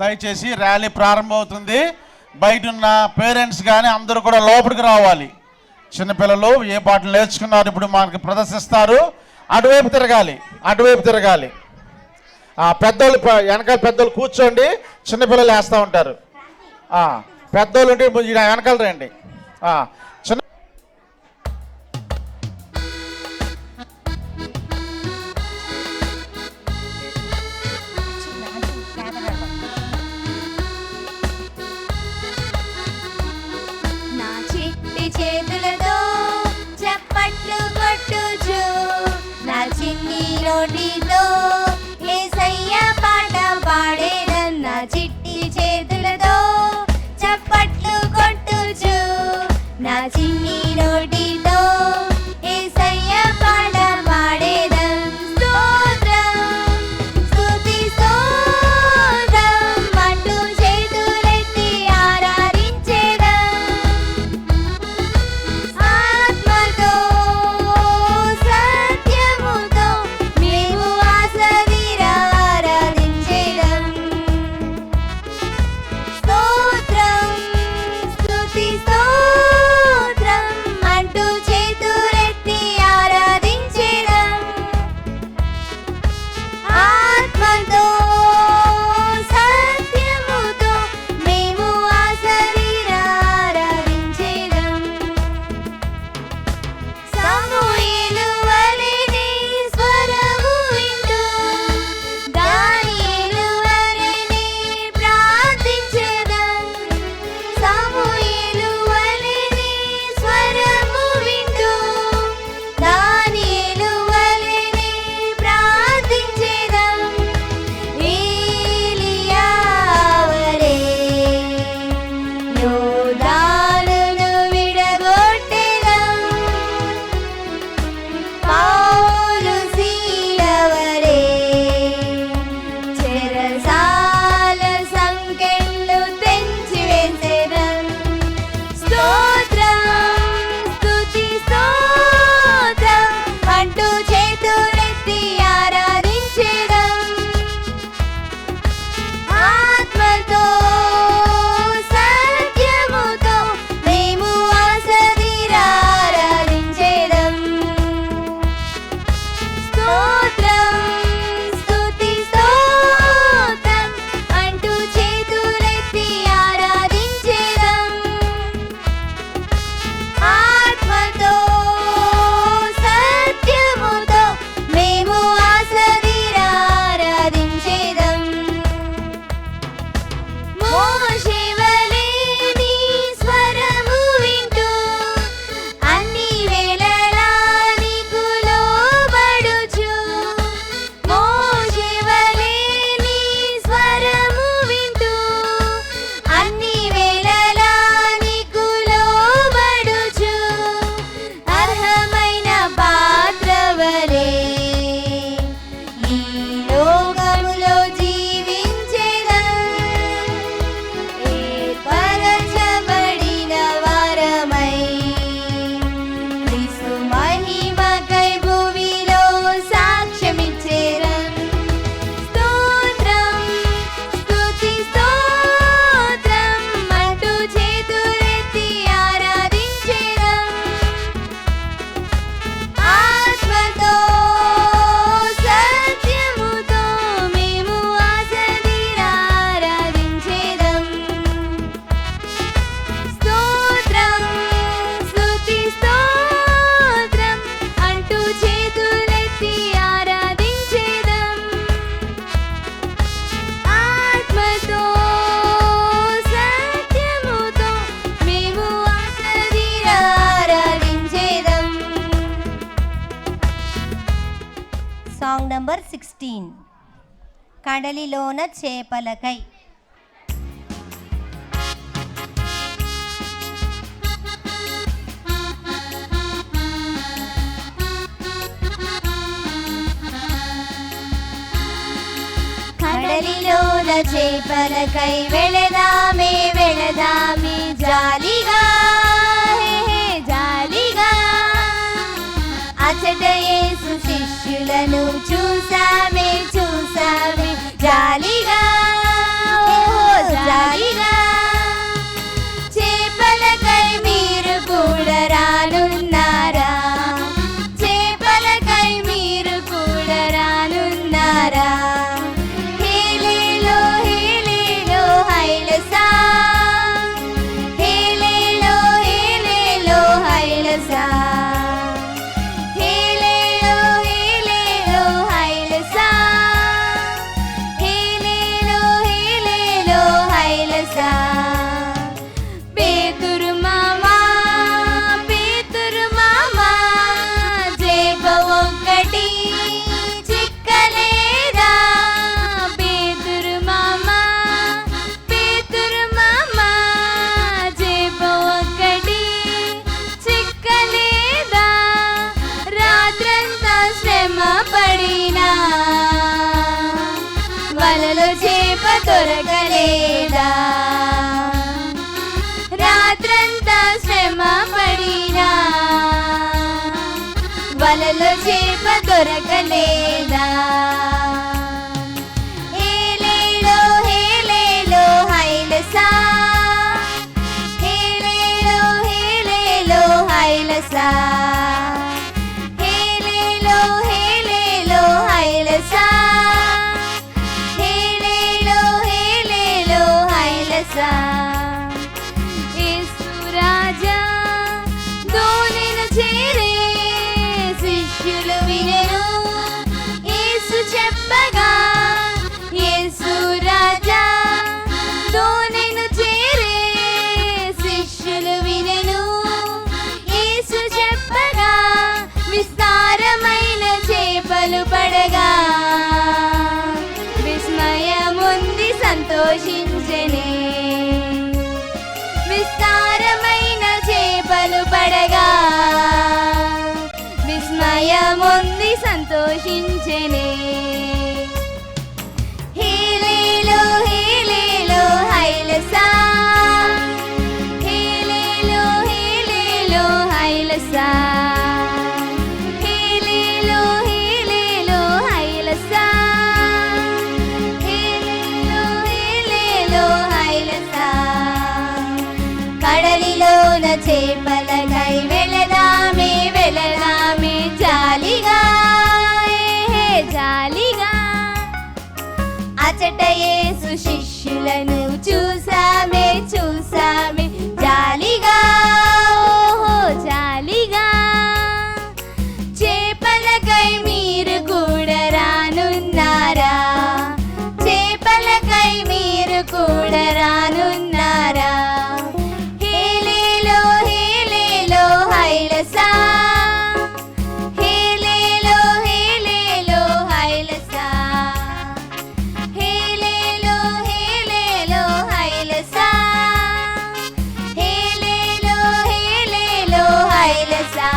దయచేసి ర్యాలీ ప్రారంభమవుతుంది. బయట ఉన్న పేరెంట్స్ కానీ అందరూ కూడా లోపలికి రావాలి. చిన్నపిల్లలు ఏ పాటలు నేర్చుకున్నారు ఇప్పుడు మనకి ప్రదర్శిస్తారు. అటువైపు తిరగాలి. పెద్దోళ్ళు వెనకాల పెద్దోళ్ళు కూర్చోండి, చిన్నపిల్లలు వేస్తూ ఉంటారు. పెద్దోళ్ళు ఉంటే వెనకాల రండి. చిన్న చేతులతో చప్పట్లు కొట్టుచు నా చిన్ని నోటితో యేసయ్య పాట పాడేదన్న. చిట్టి చేతులతో చప్పట్లు కొట్టుచు నా చిన్ని నోటితో యేసయ్య పాట పాడేదన్. స్తోత్రం స్తుతి స్తోత్రం అంటూ చేతులెత్తి ఆరాధించేదన్. ఆత్మతో సత్యముతో మేము ఆసరిరా ఆరాధించేదం. స్తోత్రం స్తుతి స్తోత్రం అంటూ చేతులెత్తి ఆరాధించేదం. ఆత్మతో సత్యముతో మేము ఆసరిరా ఆరాధించేదం. సమూయేలు వలెనే స్వరము వింటూ దానియేలు వలెనే ప్రార్థించెదం. సమూయేలు వలెనే స్వరము వింటూ దానియేలు వలెనే ప్రార్థించెదం. ఏలియా వలె యోర్దానును విడగొట్టెదం. పౌలు శీల వలె చెరసాల సంకెళ్ళు తెంచివేసెదం. స్తోత్రం స్తుతి స్తోత్రం అంటూ చేతులెత్తి ఆరాధించెదం. ఆత్మతో సత్యముతో మేము ఆసరిరా ఆరాధించెదం. స్తోత్రం స్తుతి స్తోత్రం అంటూ చేతులెత్తి ఆరాధించెదం. ఆత్మతో సత్యముతో మేము ఆసరిరా ఆరాధించెదం. మోషే వలె నీ స్వరము వింటూ అన్ని వేళలా నీకు లోబడుచు. మోషే వలె నీ స్వరము వింటూ అన్ని వేళలా నీకు లోబడుచు. అర్హమైన పాత్ర వలె ఈ లోకములో జీవించెదం. ఏర్పరచబడిన వారమై క్రీస్తు మహిమకై భూమిలో సాక్ష్యమిచ్చెదం. స్తోత్రం స్తుతి స్తోత్రం అంటూ చేతులెత్తి ఆరాధించెదం. ఆత్మతో సత్యముతో మేము ఆసరిరా ఆరాధించెదం. స్తోత్రం స్తుతి స్తోత్రం అంటూ చేతులెత్తి ఆరాధించెదం. ఆత్మతో సత్యముతో మేము ఆసరిరా ఆరాధించెదం. Song number 16 కడలిలోన చేపలకై. కడలిలోన చేపలకై వెళదామే వెళదామే జాలిగా హే హే జాలిగా. అచట యేసు శిష్యులను చూసామే చూసామే జాలిగా. ఓహో దొరకలేదా? హేలేలో హేలేలో హైలసా, హేలేలో హేలేలో హైలసా, హేలేలో హేలేలో హైలసా, హేలేలో హేలేలో హైలసా. యేసు రాజా దోణిను చేరే శిష్యులు వినెను యేసు చెప్పగా. యేసు రాజా దోణిను చేరే శిష్యులు వినెను యేసు చెప్పగా. విస్తారమైన చేపలు పడగా విస్మయముంది సంతోషించెనే. విస్తారమైన చేపలు పడగా విస్మయముంది సంతోషించెనే. హేలేలో హేలేలో హైలసా, హేలేలో హేలేలో హైలసా, హేలేలో హేలేలో హైలసా, హేలేలో హేలేలో హైలసా. కడలిలోన చేపలకై వెళదామే వెళదామే జాలిగా, జాలిగా. అచట యేసు శిష్యులను చూసామే చూసామే జాలిగా, ఓహో జాలిగా. చేపలకై మీరు కూడా రానున్నారా? చేపలకై మీరు కూడా రానున్నారా? హేలేలో హేలేలో హైలసా, హేలేలో హేలేలో హైలసా, హేలేలో హేలేలో హైలసా, హేలేలో హేలేలో హైలసా.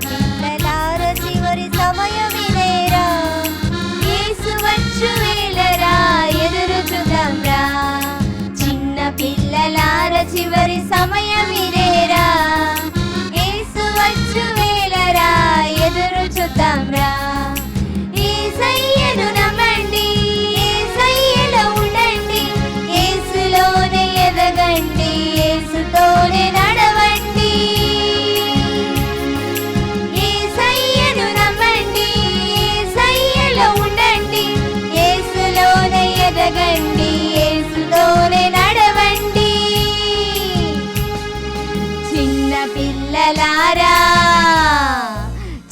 పిల్లలార చివరి సమయమిదేరా, యేసు వచ్చు వేళరా, ఎదురు చూద్దాంరా. చిన్న పిల్లలార చివరి సమయమిదేరా, యేసు వచ్చు వేళరా, ఎదురు చూద్దాంరా. యేసయ్యను నమ్మండి, యేసయ్యలో ఉండండి, యేసులోనే ఎదగండి, యేసుతోనే నడవండి. యేసయ్యను నమ్మండి, యేసయ్యలో ఉండండి, యేసులోనే ఎదగండి, యేసుతోనే నడవండి. చిన్న పిల్లలారా,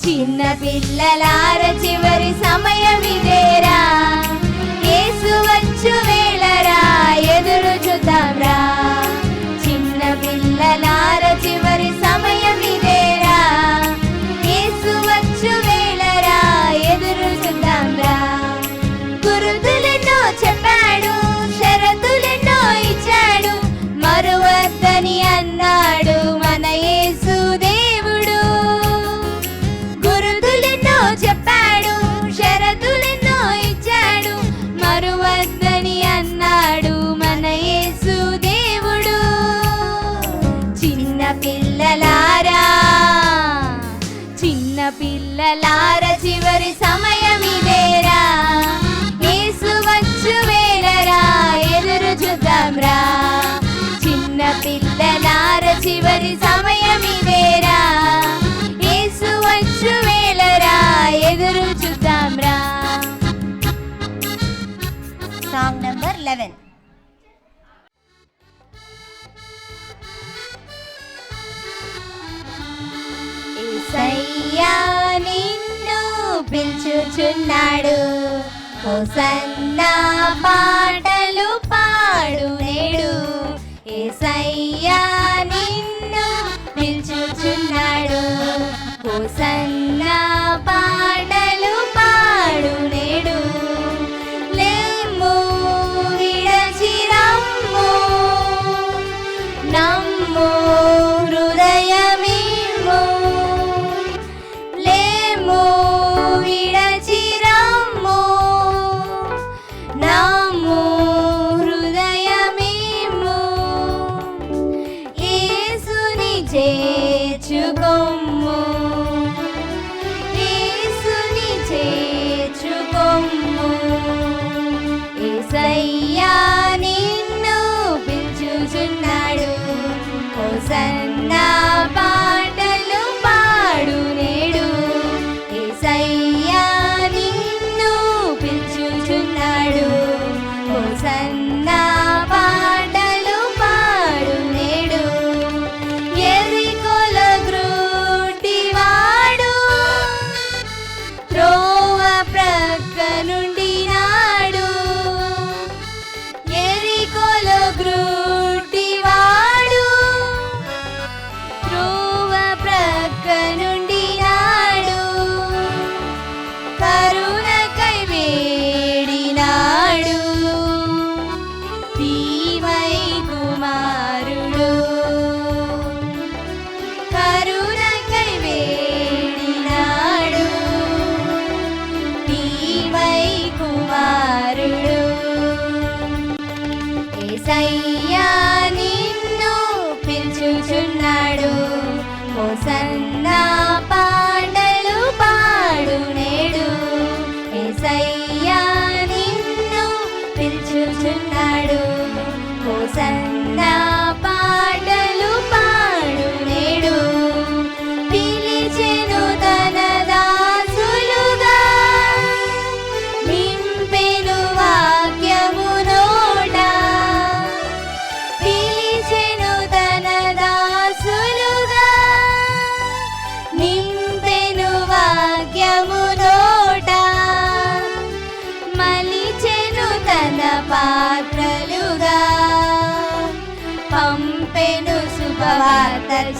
చిన్న పిల్లలార చివరి సమయమిదేరా, యేసు వచ్చు వేళరా, ఎదురు చూద్దాంరా. చిన్న పిల్లలార చివరి సమయమిదేరా, యేసు వచ్చు వేళరా, ఎదురు చూద్దాంరా. గురుతులెన్నో చెప్పాడు, షరతులెన్నో ఇచ్చాడు, మరువద్దని అన్నాడు మన యేసు దేవుడు. గురుతులెన్నో చెప్పాడు, షరతులెన్నో ఇచ్చాడు, మరువద్దని అన్నాడు మన యేసు దేవుడు. చిన్న పిల్లలారా, చిన్న పిల్లలార చివరి సమయమిదేరా, యేసు వచ్చు వేళరా, ఎదురు చూద్దాంరా. చిన్న పిల్లలార చివరి సమయమిదేరా, యేసు వచ్చు వేళరా, ఎదురు చూద్దాంరా. Song number 11. యేసయ్యా నిన్ను పిలుచుచున్నాడు, హోసన్నా పాటలు పాడు నేడు. యేసయ్యా నిన్ను పిలుచుచున్నాడు, హోసన్నా పాటలు పాడు నేడు. లెమ్ము విడచి రమ్ము, నమ్ము హృదయమిమ్ము. లెమ్ము విడచి రమ్ము, నమ్ము హృదయమిమ్ము.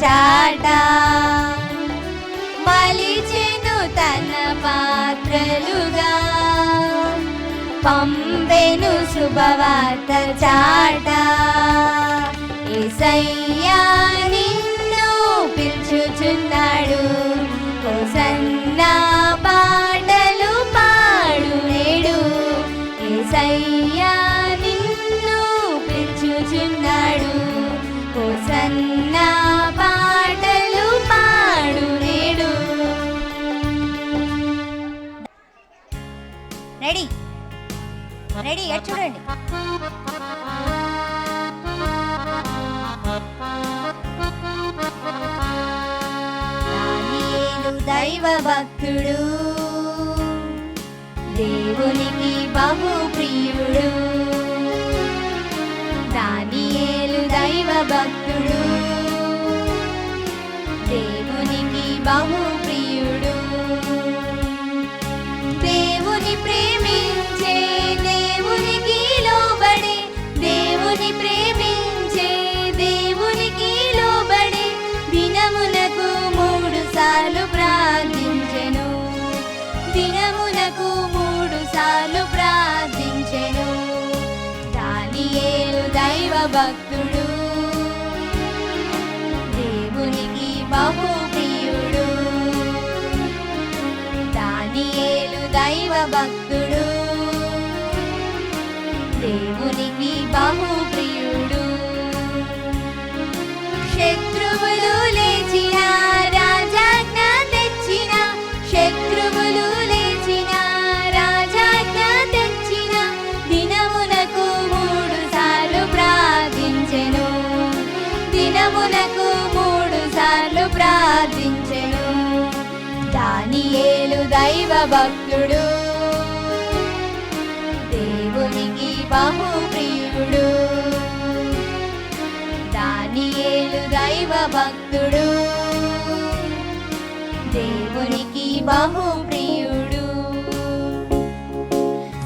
చాట మలిచెను తన పాత్రలుగా పంపెను శుభవార్త చాట యేసయ్యా నిన్ను పిలుచుచున్నాడు హోసన్నా పాటలు పాడు నేడు యేసయ్యా నిన్ను పిలుచుచున్నాడు హోసన్నా పాటలు పాడు నేడు. రెడీ రెడీ ఎట్ చూడండి. దానియేలు దైవ భక్తుడు దేవునికి బహు ప్రియుడు దానియేలు దైవ భక్తుడు దేవునికి బహు ప్రియుడు దేవుని ప్రేమించే దేవునికి లోబడే దేవుని ప్రేమించే దేవునికి లోబడే దినమునకు 3 సార్లు ప్రార్థించెను దినమునకు 3 సార్లు ప్రార్థించెను దానియేలు దైవ భక్తుడు దేవునికి బహు ప్రియుడు దానియేలు దైవ భక్తుడు దేవునికి బహు ప్రియుడు శత్రువులు లేచిన రాజాజ్ఞ తెచ్చిన శత్రువులు లేచిన రాజాజ్ఞ తెచ్చిన దినమునకు 3 సార్లు ప్రార్థించెను దినమునకు 3 సార్లు ప్రార్థించెను దానియేలు దైవ భక్తుడు దేవునికి బహు ప్రియుడు దానియేలు దైవ భక్తుడు దేవునికి బహు ప్రియుడు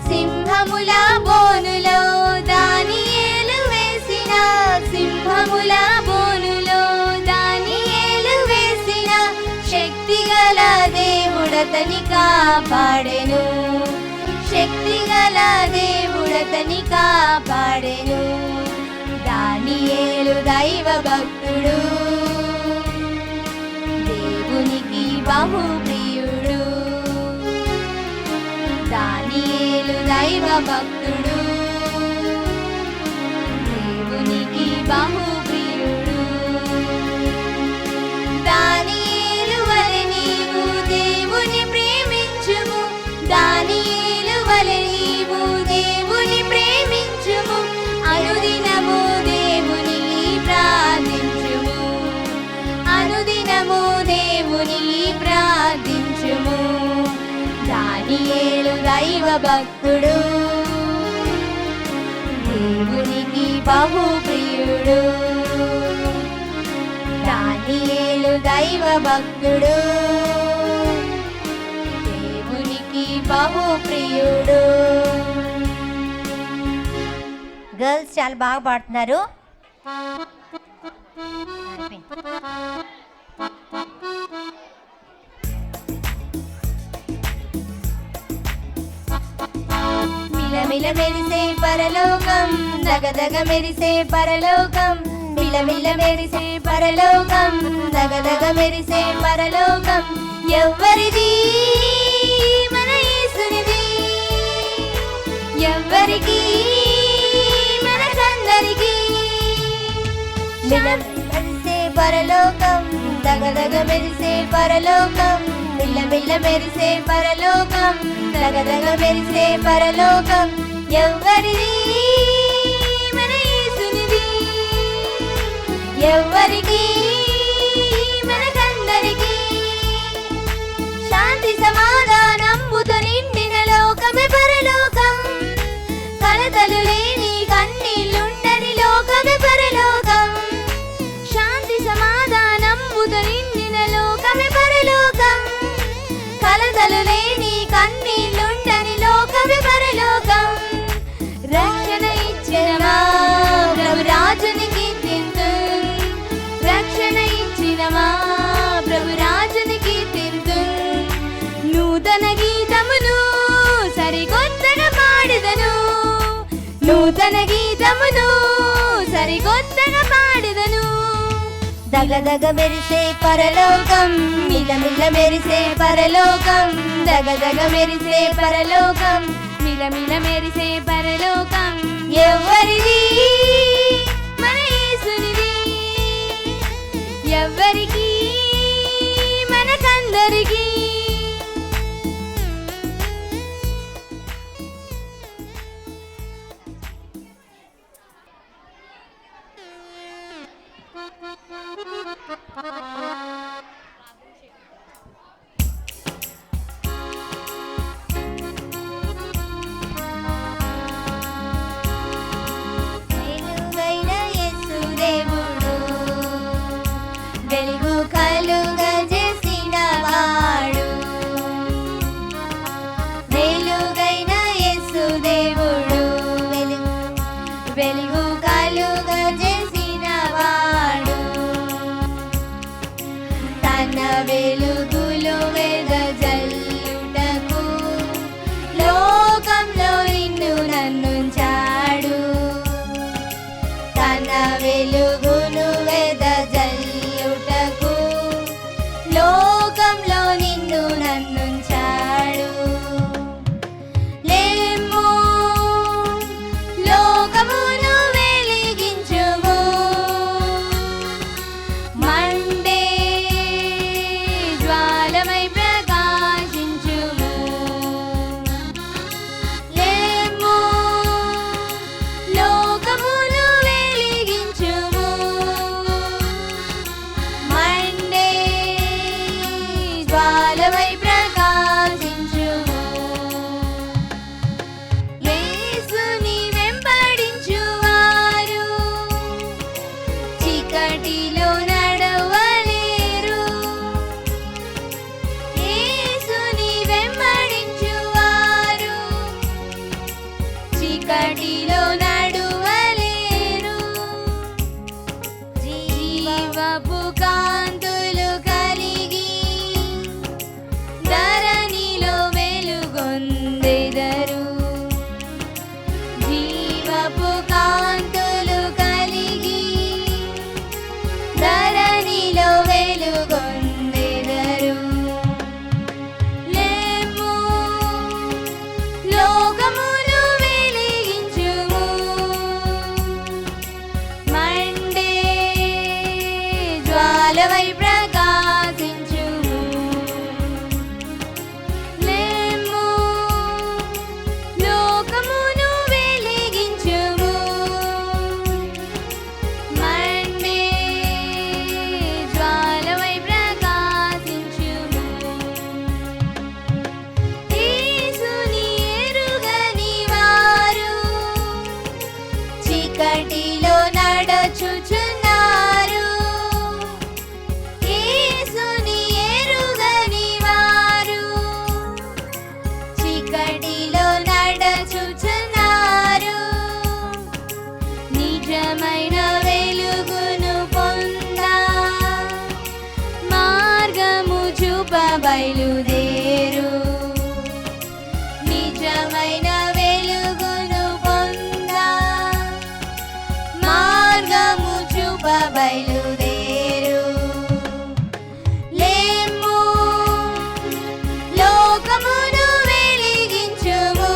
సింహముల బోనులో దానియేలు వేసిన సింహముల బోనులో దానియేలు వేసిన శక్తిగల దేవుడతని కాపాడెను శక్తిగల దేవుడతని కాపాడెను దానియేలు దైవ భక్తుడు దేవునికి బహు ప్రియుడు దానియేలు దైవ భక్తుడు దేవునికి బహు ప్రియుడు దానియేలు వలె నీవు దేవుని ప్రేమించుము దానియేలు వలె నీవు దేవుని ప్రేమించుము అనుదినము దేవుని ప్రార్థించుము అనుదినము దేవుని ప్రార్థించుము దానియేలు దైవ భక్తుడు దేవునికి బహు ప్రియుడు దానియేలు దైవ భక్తుడు దేవునికి బహు ప్రియుడు. గర్ల్స్ చాలా బాగా పాడుతున్నారు. మిలమిల మెరిసే పరలోకం దగదగ మెరిసే పరలోకం మిలమిల మెరిసే పరలోకం దగదగ మెరిసే పరలోకం ఎవ్వరిది మన యేసునిది ఎవ్వరికి మనకందరికి మెరిసే పరలోకం దగదగ మెరిసే పరలోకం మిలమిల మెరిసే పరలోకం దగదగ మెరిసే పరలోకం ఎవ్వరిది మన యేసునిది ఎవ్వరికి మనకందరికి శాంతి సమాధానంబుతో నిండిన లోకమే పరలోకం కలతలు లేని కన్నీళ్ళుండని లోకమే పరలోకం శాంతి సమాధానంబుతో నిండిన లోకమే పరలోకం కలతలు లేని కన్నీళ్ళుండని లోకమే పరలోకం రక్షణ ఇచ్చిన మా ప్రభు రాజుని కీర్తింతు రక్షణ నూతన గీతమును సరికొత్తగా పాడెదను. దగదగ మెరిసే పరలోకం, మిలమిల మెరిసే పరలోకం, దగదగ మెరిసే పరలోకం, మిలమిల మెరిసే పరలోకం. ఎవరిది? మన యేసునిది. ఎవరికి? మనకందరికి. వెలుగైన యేసు దేవుడు, వెలుగు కలుగజేసిన వాడు. వెలుగైన యేసు దేవుడు, వెలుగు కలుగజేసిన వాడు. తన వెలుగులో వెదజల్లుటకు లోకంలో నిన్ను నన్నుంచాడు. తన వెలుగును వెదజల్లుటకు లోకంలో నిన్ను నన్నుంచాడు. లేము లోకమును వెలిగించుము, మండే జ్వాలమై ప్రకాశించుము. లేము లోకమును వెలిగించుము, మండే జ్వాలమై ప్రకాశించుము. యేసుని వెంబడించువారు చీకటిలో నడవలేరు. యేసుని వెంబడించువారు చీకటిలో నడవలేరు. జీవపు కాంతులు కలిగి ధరణిలో వెలుగొందెదరు. జీవపు కాంతులు కలిగి ధరణిలో వెలుగొందెదరు. లేము లోకమును వెలిగించుము, మండే జ్వాలమై ప్రకాశించుము. లేము లోకమును వెలిగించుము, మండే జ్వాలమై ప్రకాశించుము. యేసుని ఎరుగని వారు చీకటిలో నడచుచున్నారు. యేసుని ఎరుగని వారు చీకటిలో నడచుచున్నారు. నిజమైన వెలుగును పొందా మార్గము చూప బయలుదేరు. నిజమైన వెలుగును పొందా మార్గము చూప బయలుదేరు. లేము లోకమును వెలిగించుము,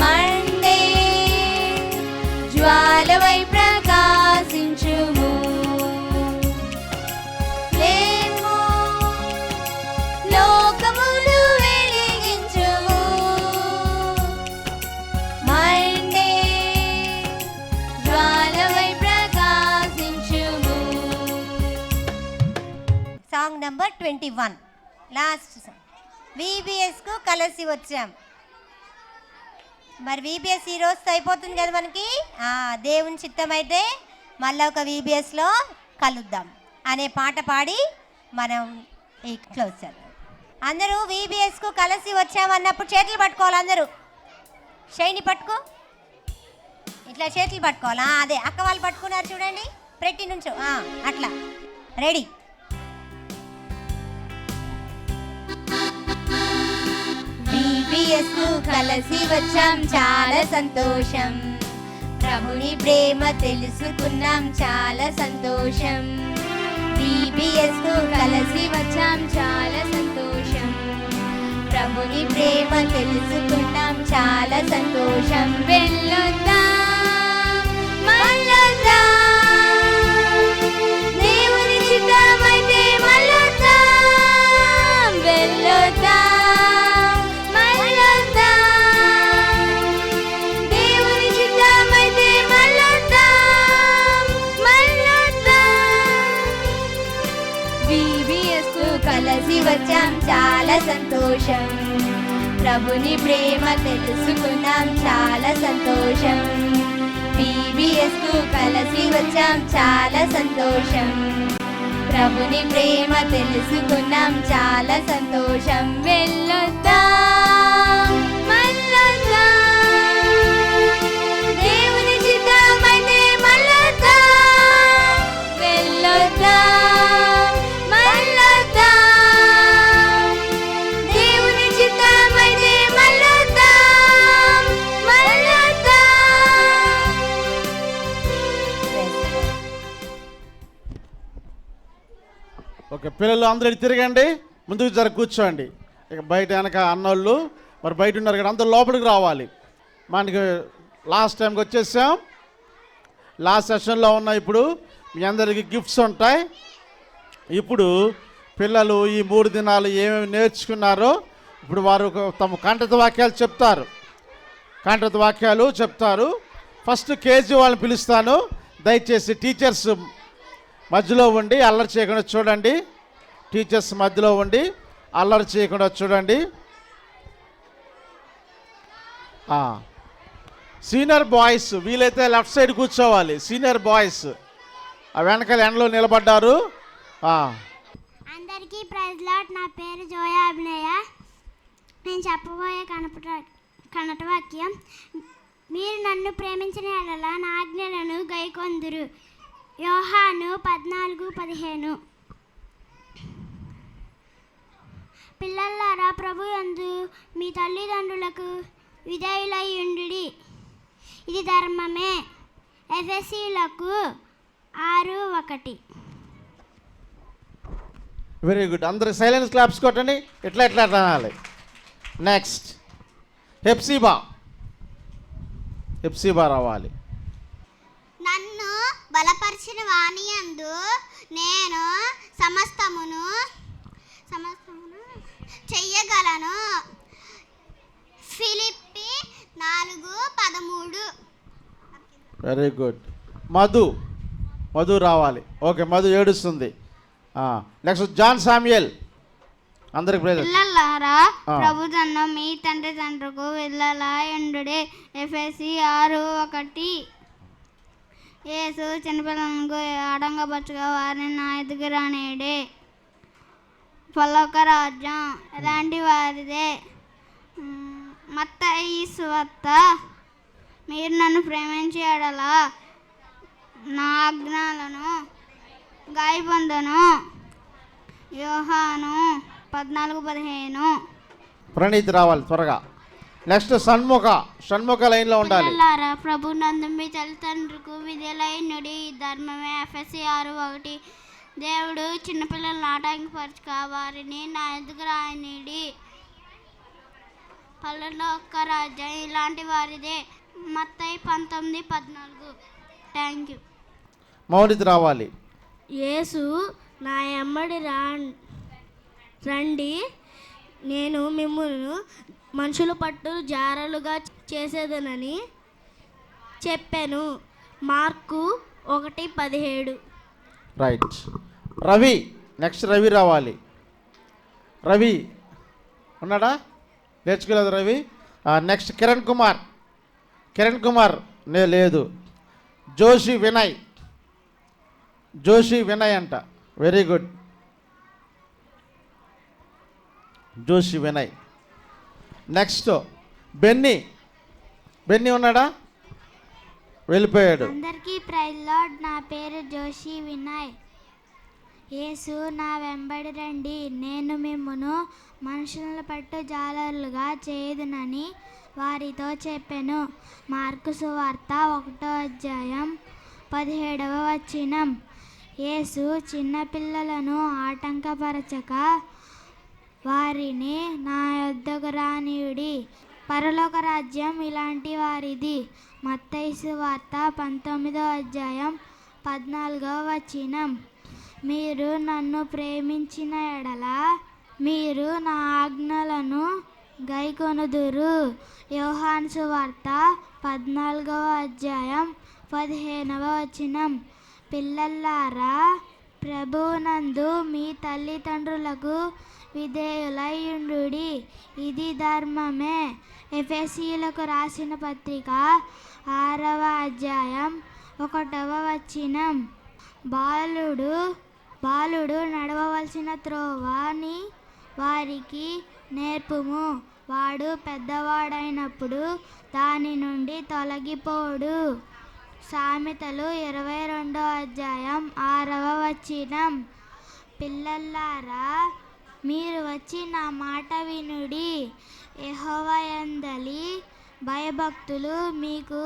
మండే జ్వాలమై ప్రకాశించుము. లేము లోకమును వెలిగించుము, మండే జ్వాలమై ప్రకాశించుము. Song number 21 last song. VBSకు కలిసి వచ్చాం. మరి VBS ఈ రోజుతో అయిపోతుంది కదా మనకి. దేవుని చిత్తం అయితే మళ్ళీ ఒక VBSలో కలుద్దాం అనే పాట పాడి మనం ఈ క్లోజ్ చేద్దాం. అందరూ VBSకు కలిసి వచ్చామన్నప్పుడు చేతులు పట్టుకోవాలి. అందరూ షైని పట్టుకో, ఇట్లా చేతులు పట్టుకోవాలా. అదే అక్క వాళ్ళు పట్టుకున్నారు చూడండి, ప్రతి నుంచో అట్లా రెడీ. VBS VBS కు కలిసి వచ్చాం చాలా సంతోషం ప్రభుని ప్రేమ తెలుసుకున్నాం చాలా సంతోషం VBS కు కలిసి వచ్చాం చాలా సంతోషం ప్రభుని ప్రేమ తెలుసుకున్నాం చాలా సంతోషం వెళ్ళొద్దాం మళ్ళొద్దాం దేవుని చిత్తమైతే మళ్ళొద్దాం వెళ్ళొద్దాం మళ్ళొద్దాం దేవుని చిత్తమైతే మళ్ళొద్దాం VBS కు కలిసి వచ్చాం చాలా సంతోషం ప్రభుని ప్రేమ తెలుసుకున్నాం చాలా సంతోషం VBS కు కలిసి వచ్చాం చాలా సంతోషం ప్రభుని ప్రేమ తెలుసుకున్నాం చాలా సంతోషం వెళ్ళొద్దాం మళ్ళొద్దాం దేవుని చిత్తమైతే మళ్ళొద్దాం వెళ్ళొద్దాం మళ్ళొద్దాం దేవుని చిత్తమైతే మళ్ళొద్దాం ఓకే, పిల్లలు అందరూ ఇటు తిరగండి, ముందుకు జర కూర్చోండి. ఇక బయట వెనక అన్నోళ్ళు మరి బయట ఉన్నారు కదా, అందరూ లోపలికి రావాలి. మనకి లాస్ట్ టైంకి వచ్చేసాం, లాస్ట్ సెషన్లో ఉన్న. ఇప్పుడు మీ అందరికీ గిఫ్ట్స్ ఉంటాయి. ఇప్పుడు పిల్లలు ఈ 3 దినాలు ఏమేమి నేర్చుకున్నారో ఇప్పుడు వారు తమ కంఠత వాక్యాలు చెప్తారు. కంఠత వాక్యాలు చెప్తారు. ఫస్ట్ కేజీ వాళ్ళని పిలుస్తాను. దయచేసి టీచర్స్ మధ్యలో ఉండి అల్లరి చేయకుండా చూడండి. టీచర్స్ మధ్యలో ఉండి అల్లరి చేయకుండా చూడండి. సీనియర్ బాయ్స్ వీలైతే లెఫ్ట్ సైడ్ కూర్చోవాలి. సీనియర్ బాయ్స్ ఆ వెనకాల ఎండలో నిలబడ్డారు. అందరికీ ప్రైజ్ లాట్. నా పేరు జోయా అభినయ. నేను చెప్పబోయే కనట వాక్యం, మీరు నన్ను ప్రేమించిన యెడల నా ఆజ్ఞలను గైకొందురు. యోహాను 14:15. పిల్లలారా, ప్రభు యందు మీ తల్లిదండ్రులకు విధేయులై ఉండుడి, ఇది ధర్మమే. ఎఫెసీయులకు 6:1. Very good. అందరు సైలెన్స్ క్లాప్స్ కొట్టండి. ఎట్లా అనాలి. నెక్స్ట్ హెప్సిబా రావాలి. నన్ను బలపరిచిన వాని యందు నేను సమస్తమును చెయ్యగలను. ఫిలిప్పి 4:13. Very good. మధు రావాలి. ఓకే, మధు ఏడుస్తుంది. Next John Samuel. అందరికి ప్రైజ్. పిల్లలారా, ప్రభు తన మీ తండ్రి తండ్రులకు వెళ్ళలా ఎండుడే. ఎఫెసీ 6:1. యేసు చిన్నపిల్లలకు ఆడంగపరచుగా వారిని నా ఎదుగు రానేడే. పల్లొక రాజ్యం ఎలాంటి వారిదే. మత్తయి సువార్త, మీరు నన్ను ప్రేమించి ఎడలా నా ఆజ్ఞలను గాయపొందును. యోహాను 14:15. ప్రణీత్ రావాలి త్వరగా. నెక్స్ట్ షణ్ముఖ లైన్లో ఉండాలి. పిల్లలారా, ప్రభు నందు మీ తల్లిదండ్రులకు విధేయులైనడి, ధర్మమే. ఎఫెసీ 6:1. దేవుడు చిన్నపిల్లలను ఆటంకపరచుక వారిని నా ఎదుగు రానిడి. పల్లొక రాజ్యం ఇలాంటి వారిదే. మత్తయి 19:14. Thank you. మౌనిత్ రావాలి. యేసు నా ఎమ్మడి రండి, నేను మిమ్మల్ని మనుషుల పట్టు జారలుగా చేసేదనని చెప్పాను. Mark 1:17. Right. Ravi. Next Ravi రావాలి. రవి ఉన్నాడా? నేర్చుకోలేదు రవి. నెక్స్ట్ కిరణ్ కుమార్ లేదు. జోషి వినయ్ అంట. Very good. Joshi Vinay. Next Benny ఉన్నాడా? వెళ్ళిపోయాడు. అందరికీ ప్రైజ్ లార్డ్. నా పేరు జోషి వినయ్. యేసు నా వెంబడి రండి, నేను మిమ్మును మనుషులను పట్టు జాలరులుగా చేయుదునని వారితో చెప్పెను. మార్కు సువార్త 1:17. యేసు చిన్నపిల్లలను ఆటంకపరచక వారిని నా యొద్దకు రానియుడి, పరలోక రాజ్యం ఇలాంటి వారిది. మత్తయి సువార్త 19:14. మీరు నన్ను ప్రేమించిన ఎడల మీరు నా ఆజ్ఞలను గైకొనుదురు. యోహాను సువార్త 14:15. పిల్లలారా, ప్రభువునందు మీ తల్లిదండ్రులకు విధేయులై ఉండుడి, ఇది ధర్మమే. ఎఫెసీయులకు రాసిన పత్రిక 6:1. బాలుడు నడవవలసిన త్రోవని వారికి నేర్పుము, వాడు పెద్దవాడైనప్పుడు దాని నుండి తొలగిపోడు. సామెతలు 22:6. పిల్లలారా, మీరు వచ్చి నా మాట వినుడి, యెహోవా యందలి భయభక్తులు మీకు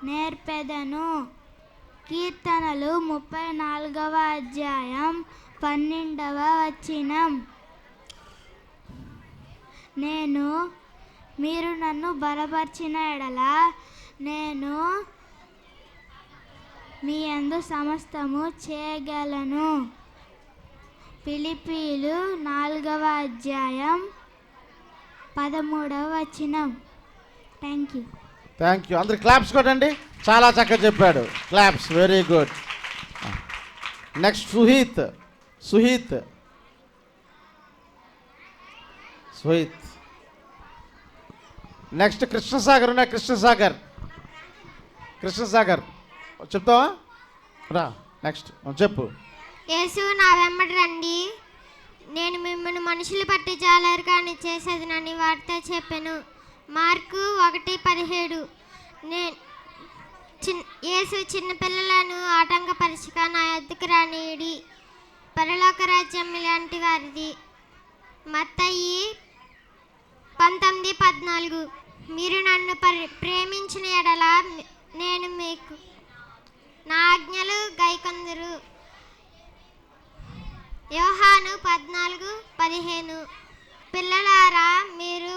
నేర్పెదను. కీర్తనలు 34:12. మీరు నన్ను బలపరిచిన ఎడల నేను మీ యందు సమస్తము చేయగలను. ఫిలిప్పీలు 4:13. Thank you. Thank you. అందరు క్లాప్స్ కొట్టండి. చాలా చక్కగా చెప్పాడు. Claps, very good. Next Suhith. Next Krishnasagar ఉన్నాయి. కృష్ణసాగర్ చెప్తావా? రా, నెక్స్ట్ చెప్పు. యేసు నా వెంబడి రండి, నేను మిమ్మల్ని మనుషులు పట్టి జాలరుగా చేసేదనని వారితో చెప్పాను. మార్కు 1:17. యేసు చిన్నపిల్లలను ఆటంకపరచక నా యొద్దకు రానియుడి, పరలోక రాజ్యం ఇలాంటి వారిది. మత్తయి 19:14. మీరు నన్ను ప్రేమించిన ఎడల నేను మీకు నా ఆజ్ఞలు గైకొందురు. యోహాను 14:15. పిల్లలారా, మీరు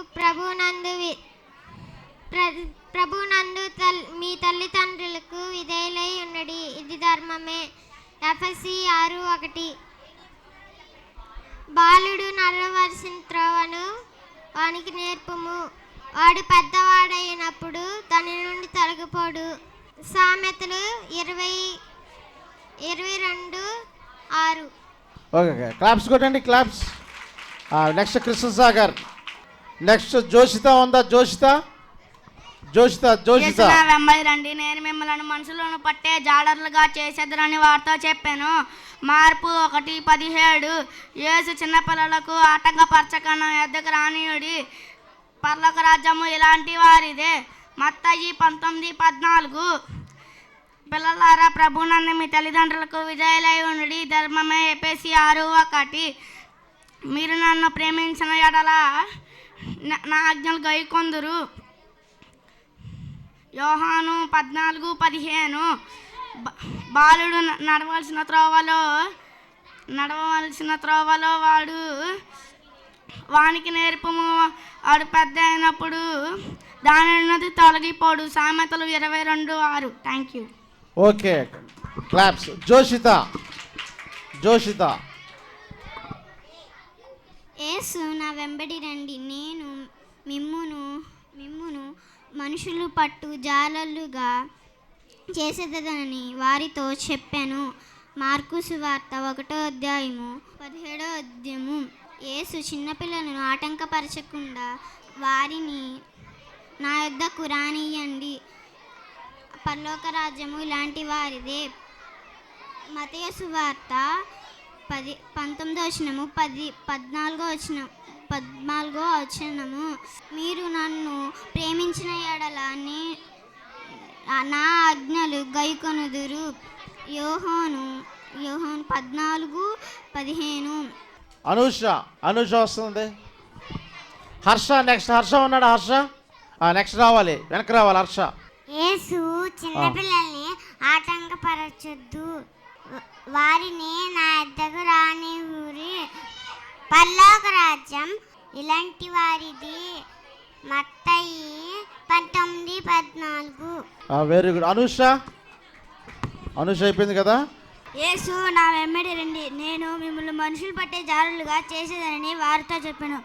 ప్రభునందు మీ తల్లిదండ్రులకు విధేయులై ఉన్నది, ఇది ధర్మమే. ఎఫెసీ 6:1. బాలుడు నడవలసిన త్రోవను వానికి నేర్పుము, వాడు పెద్దవాడైనప్పుడు దాని నుండి తొలగిపోడు. సామెతలు 22:6. ఓకే, క్లాప్స్ కొట్టండి, claps. Next Krishna Sagar. Next Joshitha ఉందా? జోషిత వెంబడి రండి, నేను మిమ్మల్ని మనుషులను పట్టే జాలరులుగా చేసేదనని వారితో చెప్పాను. మార్పు 1:17. యేసు చిన్నపిల్లలకు ఆటంకపరచక నా యొద్దకు రానియుడి, పరలోక రాజ్యము ఇలాంటి వారిదే. మత్తయి 19:14. పిల్లలారా, ప్రభువునందు మీ తల్లిదండ్రులకు విధేయులై ఉండుడి, ధర్మమే. ఎఫెసీ 6:1. మీరు నన్ను ప్రేమించిన ఎడల నా ఆజ్ఞలు గైకొందురు. యోహాను 14:15. బాలుడు నడవలసిన త్రోవలో వానికి నేర్పము, వాడు పెద్ద అయినప్పుడు దాని నుండి తొలగిపోడు. సామెతలు 22:6. Thank you. Okay, claps. Joshitha. Yesu నా వెంబడి రండి, నేను మిమ్మును మనుషులు పట్టు జాలరులుగా చేసేదనని వారితో చెప్పాను. మార్కు సువార్త 1:17. యేసు చిన్నపిల్లలను ఆటంకపరచకుండా వారిని నా యొద్దకు రానియండి, పరలోక రాజ్యము ఇలాంటి వారిదే. మత్తయి సువార్త 19:14. మీరు నన్ను ప్రేమించిన ఎడల నా ఆజ్ఞలు గైకొనుదురు. యోహాను యోహాను 14:15. అనూష వస్తుంది. హర్ష నెక్స్ట్. హర్ష ఉన్నాడు. హర్ష నెక్స్ట్ రావాలి, వెనక్కి రావాలి. హర్ష. యేసు చిన్నపిల్లల్ని ఆటంకపరచొద్దు, వారిని నా యొద్దకు రానివ్వురి, పరలోక రాజ్యం ఇలాంటి వారిది. మత్తయి 19:14. Very good. అనూష అయిపోయింది కదా. యేసు నా వెంబడి రండి, నేను మిమ్మల్ని మనుషులు పట్టే జారులుగా చేసేదని వారితో చెప్పాను.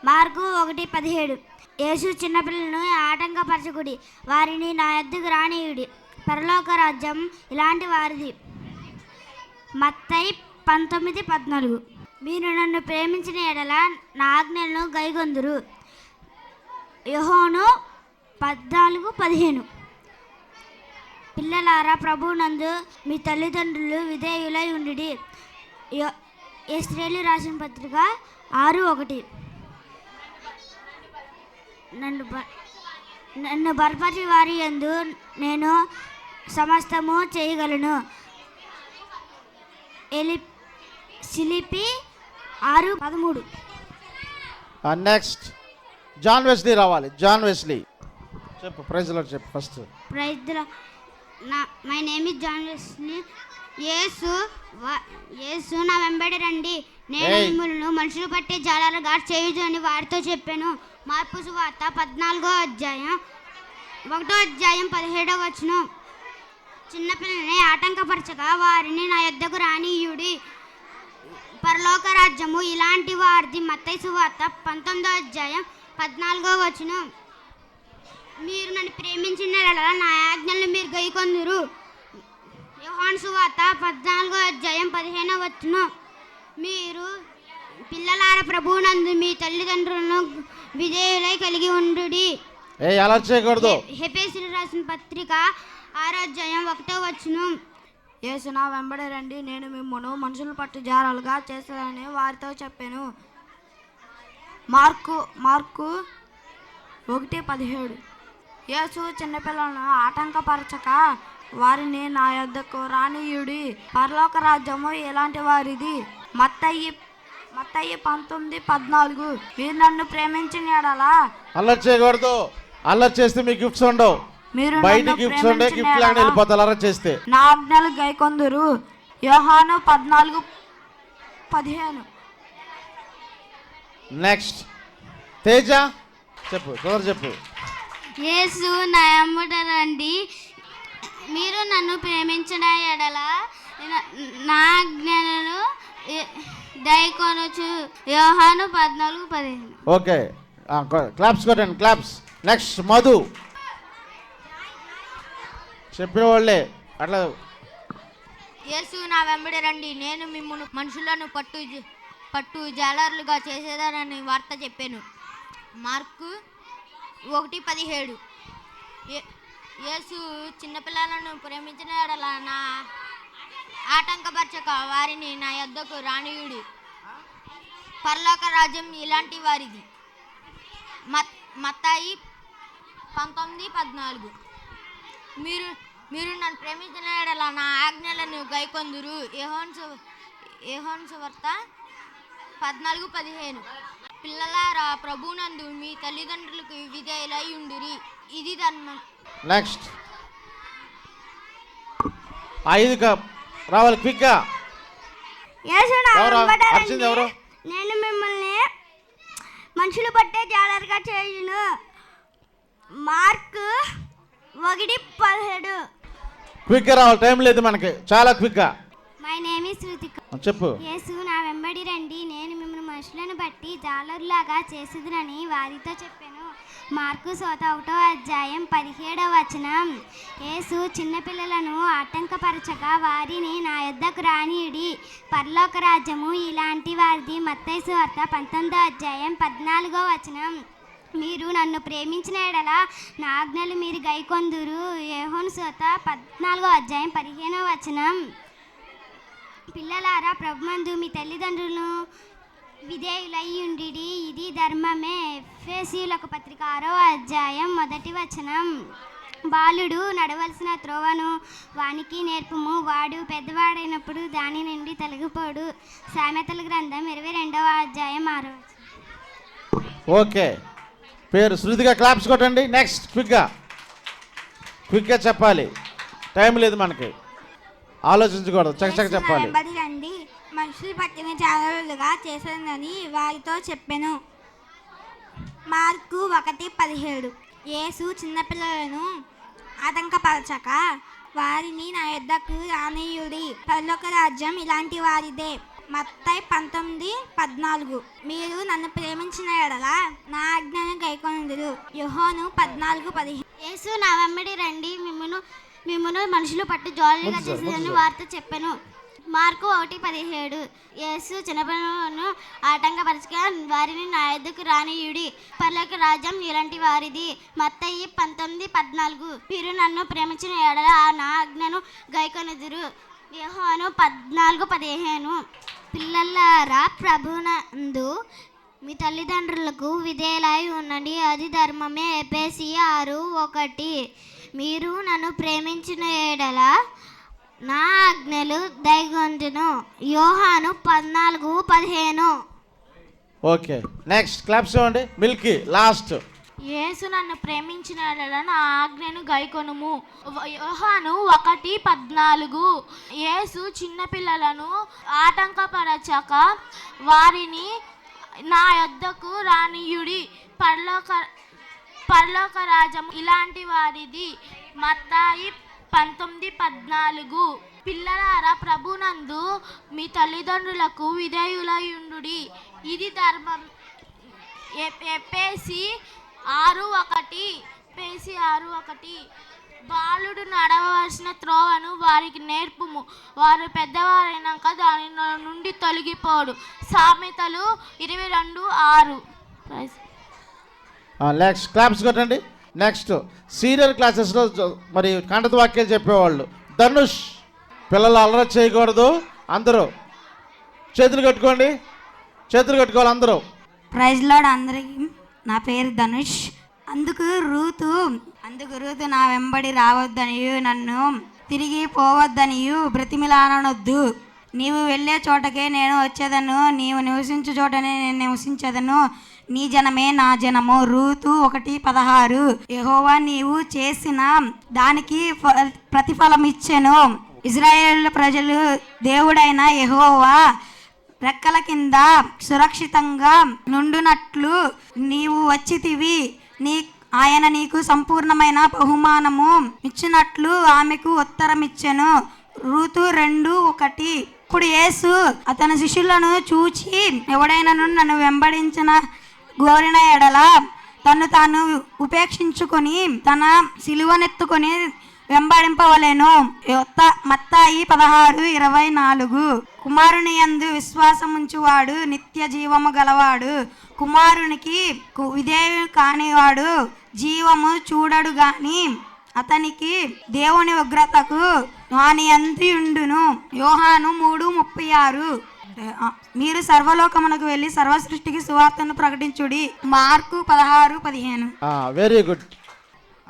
మార్కు 1:17. యేసు చిన్నపిల్లలను ఆటంకపరచకుడి, వారిని నా యొద్దకు రానియుడి, పరలోక రాజ్యం ఇలాంటి వారిది. మత్తయి 19:14. మీరు నన్ను ప్రేమించిన ఎడల నా ఆజ్ఞలను గైకొందురు. యోహాను 14:15. పిల్లలారా, ప్రభువునందు మీ తల్లిదండ్రులు విధేయులై ఉండుడి. ఎస్తేలు రాసిన పత్రిక 6:1. నన్ను బలపరిచే వారి యందు నేను సమస్తము చేయగలను. ఫిలిప్పీ 6:13. నెక్స్ట్ జాన్ వెస్లీ రావాలి. జాన్ వెస్లీ చెప్పు. ప్రైజ్ లార్డ్ చెప్పు first. Praise the Lord. My name is John Wesley. Yesu నా వెంబడి రండి, నేను మిమ్మల్ని మనుషులు పట్టే జాలాలుగా చేయదు అని వారితో చెప్పాను. మార్పు సువార్త 14:1-17. చిన్నపిల్లని ఆటంకపరచగా వారిని నా యొద్దకు రానియుడి, పరలోక రాజ్యము ఇలాంటి వారిది. మత్తయి సువార్త 19:14. మీరు నన్ను ప్రేమించిన యెడల నా ఆజ్ఞలను మీరు గైకొందురు. యోహాను సువార్త 14:15. మీరు పిల్లలార ప్రభువునందు మీ తల్లిదండ్రులను విధేయులై కలిగి ఉండుడి. అలా చేయకూడదు. హెబెసీయులకు రాసిన పత్రిక 6:1. యేసు నా వెంబడి రండి, నేను మిమ్మల్ని మనుషులు పట్టు జారాలుగా చేస్తానని వారితో చెప్పాను. మార్కు 1:17. యేసు చిన్నపిల్లలను ఆటంకపరచక వారిని నా యొద్దకు రానియుడి, పరలోక రాజ్యము ఎలాంటి వారిది. మత్తయి 19:14. మీరు నన్ను ప్రేమించిన యెడల. అల్లరి చేయకూడదు. అల్లరి చేస్తే మీకు గిఫ్ట్స్ ఉండవు. మీరు బయట గిఫ్ట్స్ ఉండే గిఫ్ట్ లాగా వెళ్ళిపోతారు. అల్లరి చేస్తే నా ఆజ్ఞలు గైకొందురు. యోహాను 14:15. నెక్స్ట్ తేజ చెప్పు. చెప్పు. యేసు నా వెంబడి రండి, మీరు నన్ను ప్రేమించిన యెడల నా ఆజ్ఞలను గైకొనుచు. యోహాను 14:15. ఓకే, క్లాప్స్ కొట్టండి. క్లాప్స్. నెక్స్ట్ మధు. చెప్పిన వాళ్ళే అట్లా. యేసు నా వెంబడి రండి, నేను మిమ్మల్ని మనుషులను పట్టు జాలర్లుగా చేసేదానని వార్త చెప్పాను. మార్కు 1:17. యేసు చిన్నపిల్లలను ప్రేమించిన యెడల నా ఆటంకపరచక వారిని నా యొద్దకు రానియుడి, పరలోక రాజ్యం ఇలాంటి వారిది. మత్తయి 19:14. మీరు నన్ను ప్రేమించిన యెడల నా ఆజ్ఞలను గైకొందురు. యోహాను సువార్త 14:15. పిల్లలారా, ప్రభువునందు మీ తల్లిదండ్రులకు విధేయులై ఉండురి, ఇది ధర్మం. నెక్స్ట్ 5 రావాలి క్విక్గా. ఎవరు? నేను మిమ్మల్ని మనుషులు పట్టే జాలరుగా చేయును. మార్కు 1:17. క్విక్గా రావాలి, టైం లేదు మనకి. చాలా క్విక్గా. My name is Ruthika. చెప్పు. యేసు నా వెంబడి రండి, నేను మిమ్మల్ని మనుషులను బట్టి జాలరులాగా చేసేదనని వారితో చెప్పాను. మార్కు 1:17. యేసు చిన్నపిల్లలను ఆటంకపరచక వారిని నా యొద్దకు రానియుడి, పరలోక రాజ్యము ఇలాంటి వారిది. మత్తయి సువార్త 19:14. మీరు నన్ను ప్రేమించిన యెడల నా ఆజ్ఞలు మీరు గైకొందురు. యోహాను సువార్త 14:15. పిల్లలారా, ప్రభుమందు మీ తల్లిదండ్రులను విధేయులై ఉండిడి, ఇది ధర్మమే. ఎఫెసీయులకు పత్రిక 6:1. బాలుడు నడవలసిన త్రోవను వానికి నేర్పుము, వాడు పెద్దవాడైనప్పుడు దాని నుండి తొలగిపోడు. సామెతల గ్రంథం 22వ అధ్యాయం 6వ వచనం. ఓకే, పేరు శృతిగా క్లాప్స్ కొట్టండి. నెక్స్ట్ క్విక్గా చెప్పాలి, టైం లేదు మనకి, ఆలోచించకూడదు, చకచక చెప్పాలి. రండి, మనుషులు పట్టిన జాగ్రత్తలుగా చేసేదని వారితో చెప్పెను. మార్కు 1:17. యేసు చిన్నపిల్లలను ఆటంకపరచక వారిని నా యొద్దకు రానియుడి, పరలోక రాజ్యం ఇలాంటి వారిదే. మత్తయి 19:14. మీరు నన్ను ప్రేమించిన యెడల నా ఆజ్ఞను గైకొనుదురు. యోహాను 14:15. యేసు నా వెంబడి రండి, మిమ్మును మనుషులు పట్టు జాలీగా చేసేదని వారితో చెప్పాను. మార్కు 1:17. యేసు చిన్నపిల్లలను ఆటంకపరచక వారిని నా యొద్దకు రానియుడి, పరలోక రాజ్యం ఇలాంటి వారిది. మత్తయి 19:14. మీరు నన్ను ప్రేమించిన యెడల నా ఆజ్ఞను గైకొనుదురు. యోహాను 14:15. పిల్లలారా, ప్రభునందు మీ తల్లిదండ్రులకు విధేయులై ఉండండి, అది ధర్మమే. ఎఫెసీయులు 6:1. మీరు నన్ను ప్రేమించిన యెడల నా ఆజ్ఞలు దైగొందును. యోహాను 14:15. ఓకే, నెక్స్ట్ క్లాప్స్ ఇవ్వండి. Milky last. యేసు నన్ను ప్రేమించిన యెడల నా ఆజ్ఞను గైకొనుము. యోహాను 1:14. యేసు చిన్నపిల్లలను ఆటంకపరచక వారిని నా యొద్దకు రానియుడి, పరలోక రాజ్యం ఇలాంటి వారిది. మత్తయి 19:14. పిల్లలారా, ప్రభునందు మీ తల్లిదండ్రులకు విధేయులై ఉండుడి, ఇది ధర్మం. ఎఫెసీయులు 6:1. బాలుడు నడవలసిన త్రోవను వారికి నేర్పుము, వారు పెద్దవారైనాక దాని నుండి తొలగిపోడు. సామెతలు 22:6. నెక్స్ట్ క్లాప్స్ కొట్టండి. నెక్స్ట్ సీనియర్ క్లాసెస్లో మరి కంఠత వాక్యాలు చెప్పేవాళ్ళు. ధనుష్. పిల్లలు అల్లరి చేయకూడదు, అందరూ చేతులు కట్టుకోండి, చేతులు కట్టుకోవాలి అందరూ. ప్రైజ్ లార్డ్ అందరికీ. నా పేరు ధనుష్. అందుకు రూతు నా వెంబడి రావద్దనియు నన్ను తిరిగి పోవద్దనియు బ్రతిమిలానొద్దు. నీవు వెళ్ళే చోటకే నేను వచ్చేదను, నీవు నివసించు చోటనే నేను నివసించేదను, నీ జనమే నా జనము. రూతు 1:16. యెహోవా నీవు చేసిన దానికి ప్రతిఫలం ఇచ్చెను. ఇశ్రాయేలు ప్రజలు దేవుడైన యెహోవా రెక్కల కింద సురక్షితంగా నుండునట్లు నీవు వచ్చితివి. ఆయన నీకు సంపూర్ణమైన బహుమానము ఇచ్చినట్లు ఆమెకు ఉత్తరమిచ్చెను. రూతు 2:1. ఇప్పుడు యేసు అతని శిష్యులను చూచి, ఎవడైనను నన్ను వెంబడించిన గోరిన ఎడల తను తాను ఉపేక్షించుకొని తన సిలువనెత్తుకొని వెంబడింపవలెను. మత్తయి 16:24. కుమారుని యందు విశ్వాసముంచువాడు నిత్య జీవము గలవాడు, కుమారునికి విధేయుడు కానివాడు జీవము చూడడు గాని అతనికి దేవుని ఉగ్రతకు హాని అందియుండును. యోహాను 3:36. మీరు సర్వలోకమునకు వెళ్ళి సర్వ సృష్టికి సువార్తను ప్రకటించుడి. మార్కు 16:15. Very good.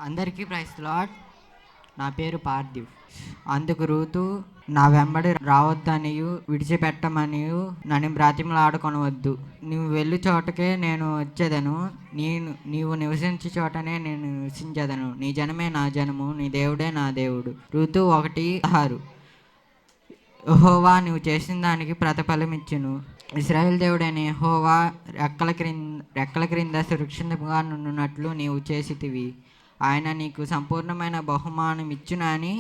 అందరికీ ప్రైజ్ లార్డ్. నా పేరు పార్థివ్. అందుకు రూతు నా వెంబడి రావద్దనియు విడిచిపెట్టమనియు నన్ను బ్రాతిమలాడుకొనవద్దు. నీవు వెళ్ళు చోటకే నేను వచ్చేదను, నీవు నివసించే చోటనే నేను నివసించేదను, నీ జనమే నా జనము, నీ దేవుడే నా దేవుడు. రూతు 1:6. యెహోవా నువ్వు చేసిన దానికి ప్రతిఫలం ఇచ్చును. ఇశ్రాయేలు దేవుడైన యెహోవా రెక్కల క్రింద సురక్షితంగా నుండునట్లు నీవు చేసితివి. ఆయన నీకు సంపూర్ణమైన బహుమానం ఇచ్చునని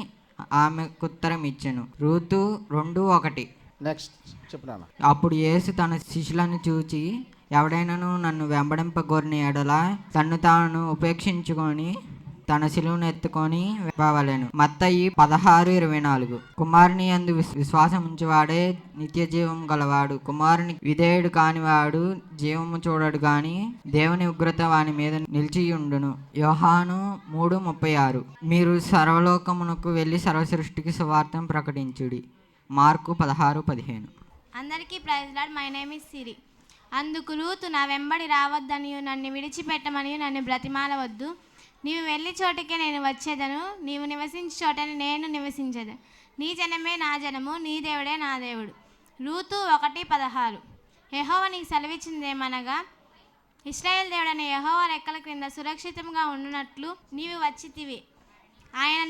ఆమెకు ఉత్తరం ఇచ్చెను. రూతు 2:1. నెక్స్ట్ చెప్పు. అప్పుడు యేసు తన శిష్యులను చూచి, ఎవడైనాను నన్ను వెంబడింపగోరిన ఎడల తన్ను తాను ఉపేక్షించుకొని తన శిలువను ఎత్తుకొని వెళ్ళవలెను. మత్తయి 16:24. కుమారుని యందు విశ్వాసం ఉంచువాడే నిత్య జీవం గలవాడు, కుమారుని విధేయుడు కానివాడు జీవము చూడడు గాని దేవుని ఉగ్రత వాని మీద నిలిచియుండును. యోహాను 3:36. మీరు సర్వలోకమునకు వెళ్ళి సర్వసృష్టికి సువార్తను ప్రకటించుడి. మార్కు 16:15. అందరికీ praise Lord. My name is Siri. అందుకు రూతు నా వెంబడి రావద్దనియు నన్ను విడిచిపెట్టమనియు నన్ను బ్రతిమాలవద్దు. నీవు వెళ్ళి చోటకే నేను వచ్చేదను, నీవు నివసించే చోటని నేను నివసించేదను. నీ జనమే నా జనము, నీ దేవుడే నా దేవుడు. రూతు 1:16. యెహోవా నీకు సెలవిచ్చిందేమనగా, ఇశ్రాయేల్ దేవుడైన యెహోవా రెక్కల క్రింద సురక్షితంగా ఉండునట్లు నీవు వచ్చితివి. ఆయన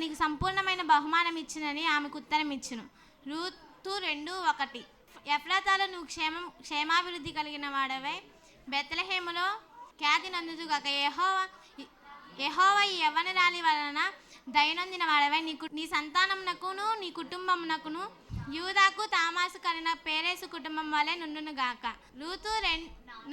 నీకు సంపూర్ణమైన బహుమానం ఇచ్చినని ఆమెకు ఉత్తరం ఇచ్చును. రూతు 2:1. ఎఫ్రాతాలో నువ్వు క్షేమాభివృద్ధి కలిగిన వాడవై బెత్లెహేములో ఖ్యాతి నందుదుగాక. యెహోవా ఈ యవ్వనరాలి వలన దయనొందిన వాడవై నీ సంతానమునకును నీ కుటుంబమునకును యూదాకు తామాసు కలిగిన పేరేసు కుటుంబం వలె నుండునుగాక. రూతు